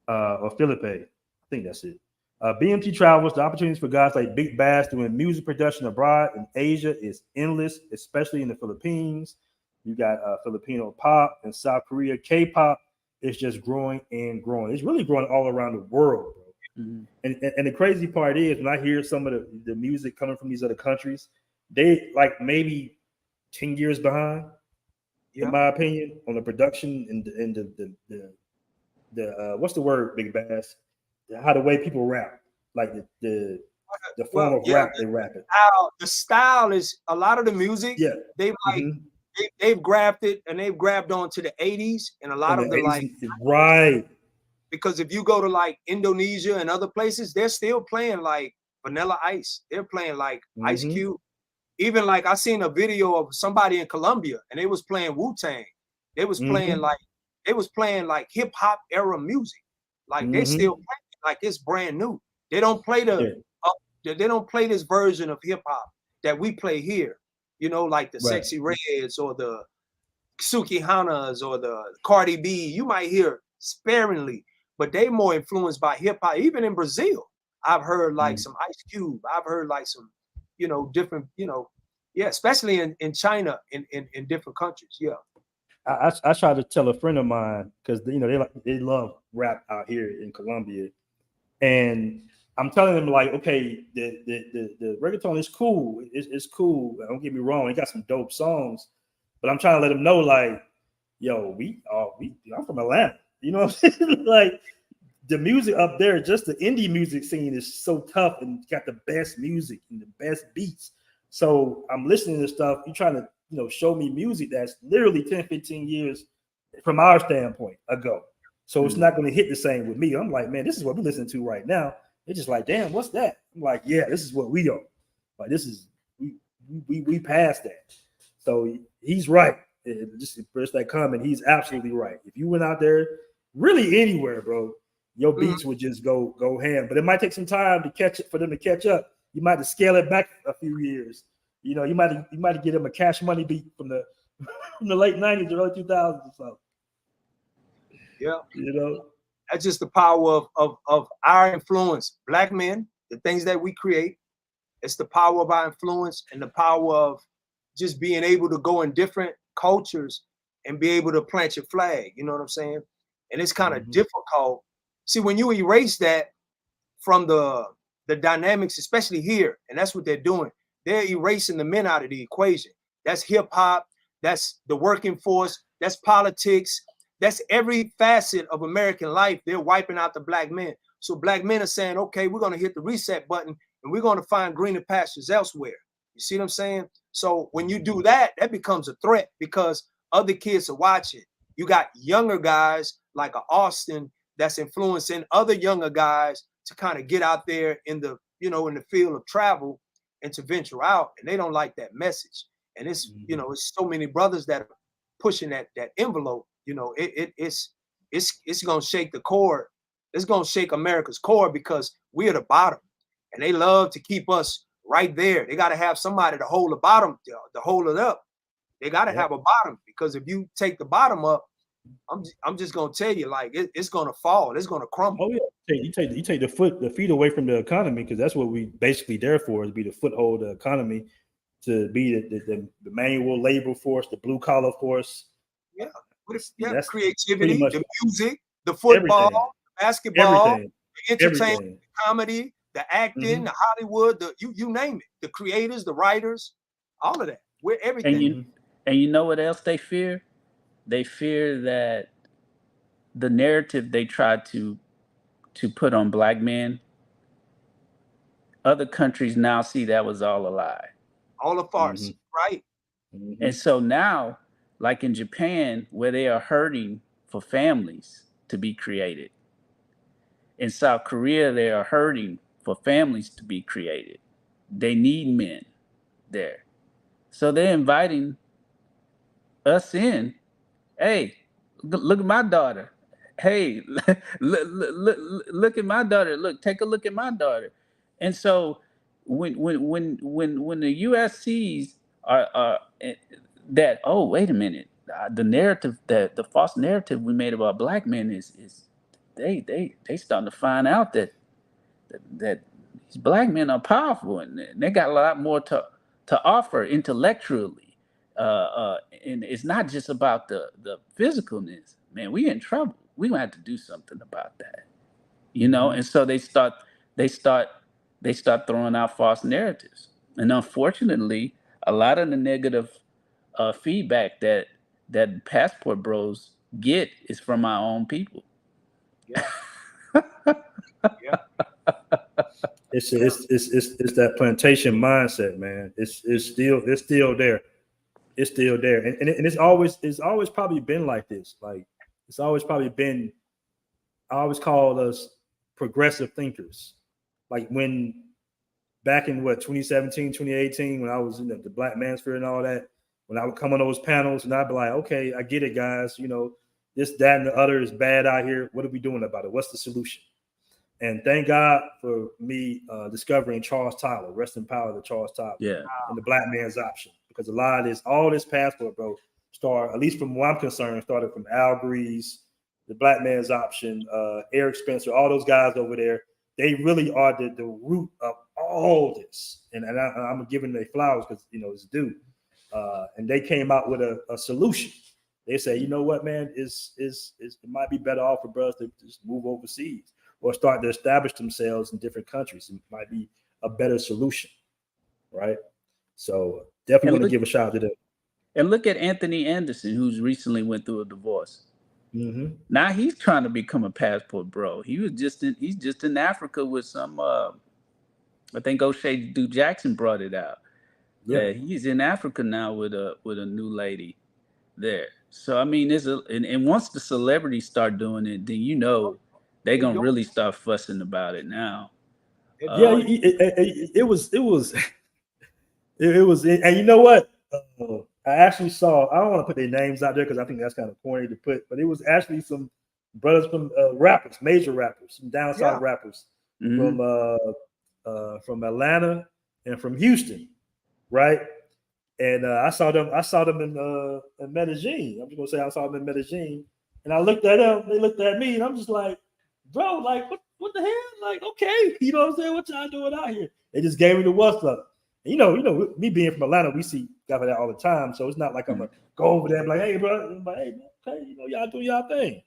Or Felipe. I think that's it. BMT travels. The opportunities for guys like Big Bass doing music production abroad in Asia is endless, especially in the Philippines. You got Filipino pop and South Korea K-pop. It's just growing and growing. It's really growing all around the world, bro. Mm-hmm. And the crazy part is when I hear some of the music coming from these other countries, they like maybe 10 years behind, in my opinion, on the production and the what's the word, Big Bass? How the way people rap, like the form of rap they rap it. The style is a lot of the music. Yeah, they've grabbed it and they've grabbed onto the 80s and a lot of the 80s, right. Because if you go to like Indonesia and other places, they're still playing like Vanilla Ice. They're playing like Ice Cube. Even like I seen a video of somebody in Colombia and they was playing Wu-Tang. They was playing like hip hop era music. Like they still playing like it's brand new. They don't play they don't play this version of hip hop that we play here. You know, like the Sexy Reds or the Suki Hanas or the Cardi B. You might hear sparingly, but they more influenced by hip hop. Even in Brazil, I've heard like some Ice Cube. I've heard like some, different, especially in China, in different countries. Yeah. I tried to tell a friend of mine because they love rap out here in Colombia, and I'm telling them like, okay, the reggaeton is cool. It's cool. Don't get me wrong. It got some dope songs, but I'm trying to let them know like, yo, I'm from Atlanta. You know what I'm saying? Like the music up there, just the indie music scene is so tough and got the best music and the best beats. So I'm listening to stuff. You're trying to, show me music that's literally 10, 15 years from our standpoint ago. So it's not going to hit the same with me. I'm like, man, this is what we're listening to right now. They're just like, damn, what's that? I'm like, yeah, this is what we are. Like, this is, we passed that. So he's right. Just first that comment, he's absolutely right. If you went out there, really anywhere, bro, your beats would just go ham. But it might take some time for them to catch up. You might have to scale it back a few years. You might get them a Cash Money beat from the late 90s, early 2000s or something. Yeah. That's just the power of our influence. Black men, the things that we create, it's the power of our influence and the power of just being able to go in different cultures and be able to plant your flag. You know what I'm saying? And it's kind of difficult. See, when you erase that from the dynamics, especially here, and that's what they're doing. They're erasing the men out of the equation. That's hip hop. That's the working force. That's politics. That's every facet of American life. They're wiping out the black men. So black men are saying, okay, we're going to hit the reset button and we're going to find greener pastures elsewhere. You see what I'm saying? So when you do that, that becomes a threat because other kids are watching. You got younger guys like a Austin that's influencing other younger guys to kind of get out there in the field of travel and to venture out. And they don't like that message. And it's, it's so many brothers that are pushing that envelope, you know, it's gonna shake the core. It's gonna shake America's core because we're the bottom, and they love to keep us right there. They got to have somebody to hold the bottom, to hold it up. They got to have a bottom, because if you take the bottom up, I'm just gonna tell you, like it's gonna fall. It's gonna crumble. Oh yeah, you take the feet away from the economy, because that's what we basically there for, is be the foothold of the economy, to be the manual labor force, the blue collar force. Yeah, that's creativity, much the music, the football, everything. basketball, Everything. the entertainment, Everything. the comedy, the acting, the Hollywood, you name it, the creators, the writers, all of that. We're everything. And you know what else they fear? They fear that the narrative they try to put on black men, other countries now see that was all a lie. All a farce, right? And so now, like in Japan, where they are hurting for families to be created. In South Korea, they are hurting for families to be created. They need men there. So they're inviting us in. Hey, look at my daughter. Hey, look at my daughter. Look, take a look at my daughter. And so when the U.S. sees that, oh, wait a minute, the narrative, that the false narrative we made about black men is they starting to find out that these black men are powerful, and they got a lot more to offer intellectually. And it's not just about the physicalness. Man, we in trouble. We gonna have to do something about that, you know. And so they start throwing out false narratives, and unfortunately, a lot of the negative feedback that Passport Bros get is from our own people. It's that plantation mindset, man. It's still there. It's still there, and it's always probably been like this. Like, it's always probably been. I always call us progressive thinkers. Like, when back in 2017, 2018, when I was in the Black Manosphere and all that, when I would come on those panels and I'd be like, okay, I get it, guys. You know, this, that, and the other is bad out here. What are we doing about it? What's the solution? And thank God for me discovering Charles Tyler, rest in power to Charles Tyler, and the Black Man's Option. Because a lot of this, all this Passport, bro, at least from what I'm concerned, started from Al Grease, the Black Man's Option, Eric Spencer, all those guys over there. They really are the root of all this. And I'm giving them their flowers because, you know, it's due. And they came out with a solution. They say, you know what, man, it might be better off for brothers to just move overseas or start to establish themselves in different countries. It might be a better solution, right? So definitely want to give a shout out to them. And look at Anthony Anderson, who's recently went through a divorce. Now he's trying to become a Passport Bro. He's just in Africa with some. I think O'Shea Du Jackson brought it out. Yeah, he's in Africa now with a new lady there. So I mean, and once the celebrities start doing it, then you know they're gonna really start fussing about it now. It was, and you know what? I actually saw. I don't want to put their names out there because I think that's kind of corny to put, but it was actually some brothers from rappers, major rappers, some down south rappers from Atlanta and from Houston, right? And I saw them in Medellin. I'm just gonna say I saw them in Medellin, and I looked at them. They looked at me, and I'm just like, bro, like what the hell? Like, okay, you know what I'm saying? What y'all doing out here? They just gave me the what's up. And you know, me being from Atlanta, we see guys like that all the time. So it's not like I'm gonna go over there and be like, hey, bro, I'm like, hey, man, okay, you know, y'all do y'all thing.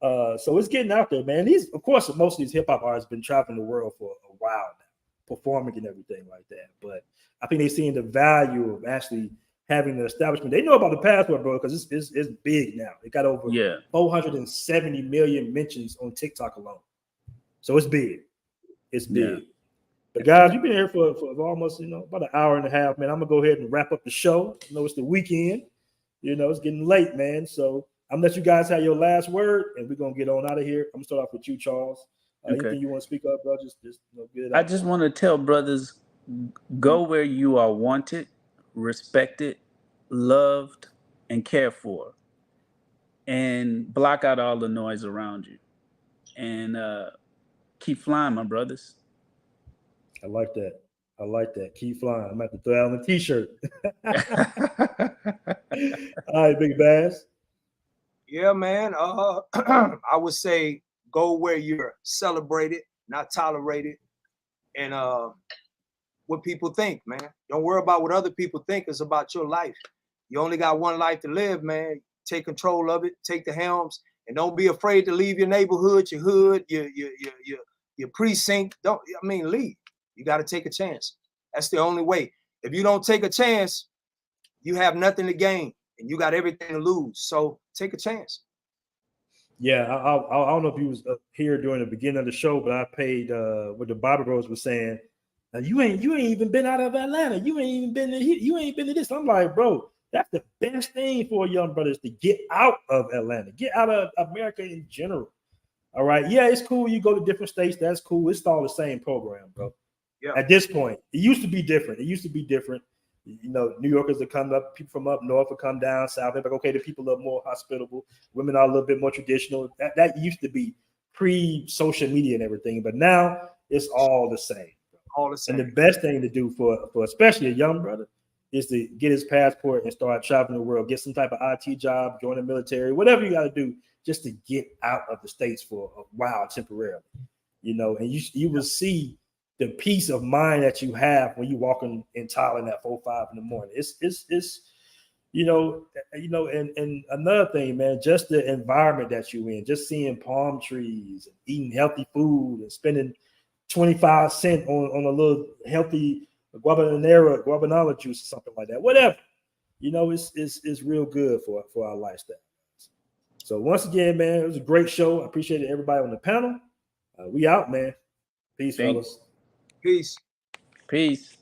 So it's getting out there, man. Of course, most of these hip hop artists been traveling the world for a while now, performing and everything like that. But I think they're seeing the value of actually having the establishment. They know about the Passport, bro, because it's big now. It got over 470 million mentions on TikTok alone. So it's big. It's big. Yeah. But guys, you've been here for almost, about an hour and a half, man. I'm gonna go ahead and wrap up the show. I know it's the weekend. It's getting late, man. So I'm gonna let you guys have your last word, and we're gonna get on out of here. I'm gonna start off with you, Charles. Anything you want to speak up, bro? Just get it out. I just want to tell brothers, go where you are wanted, respected, loved, and cared for, and block out all the noise around you, and keep flying, my brothers. I like that. I like that. Keep flying. I'm going to have to throw out on a t-shirt. All right, Big Bass. Yeah, man. I would say go where you're celebrated, not tolerated, and what people think, man. Don't worry about what other people think. It's about your life. You only got one life to live, man. Take control of it. Take the helms, and don't be afraid to leave your neighborhood, your hood, your precinct. Leave. You got to take a chance. That's the only way. If you don't take a chance, you have nothing to gain, and you got everything to lose. So take a chance. Yeah, I don't know if you was here during the beginning of the show, but I paid what the Passportbros was saying. Now, you ain't even been out of Atlanta. You ain't even been to here. You ain't been to this. I'm like, bro, that's the best thing for a young brother is to get out of Atlanta, get out of America in general. All right. Yeah, it's cool. You go to different states. That's cool. It's all the same program, bro. Yeah. At this point, it used to be different. You know, New Yorkers that come up, people from up north will come down south. They're like, okay, the people are more hospitable. Women are a little bit more traditional. That used to be pre-social media and everything, but now it's all the same. All the same. And the best thing to do for especially a young brother is to get his passport and start traveling the world, get some type of IT job, join the military, whatever you got to do just to get out of the States for a while temporarily, you know, and you will see the peace of mind that you have when you walking in Thailand at 4-5 in the morning. It's you know, and another thing, man, just the environment that you're in, just seeing palm trees and eating healthy food and spending 25 cents on a little healthy guabanala juice or something like that. Whatever. You know, it's real good for our lifestyle. So once again, man, it was a great show. I appreciate everybody on the panel. We out, man. Peace, fellas. Peace. Peace.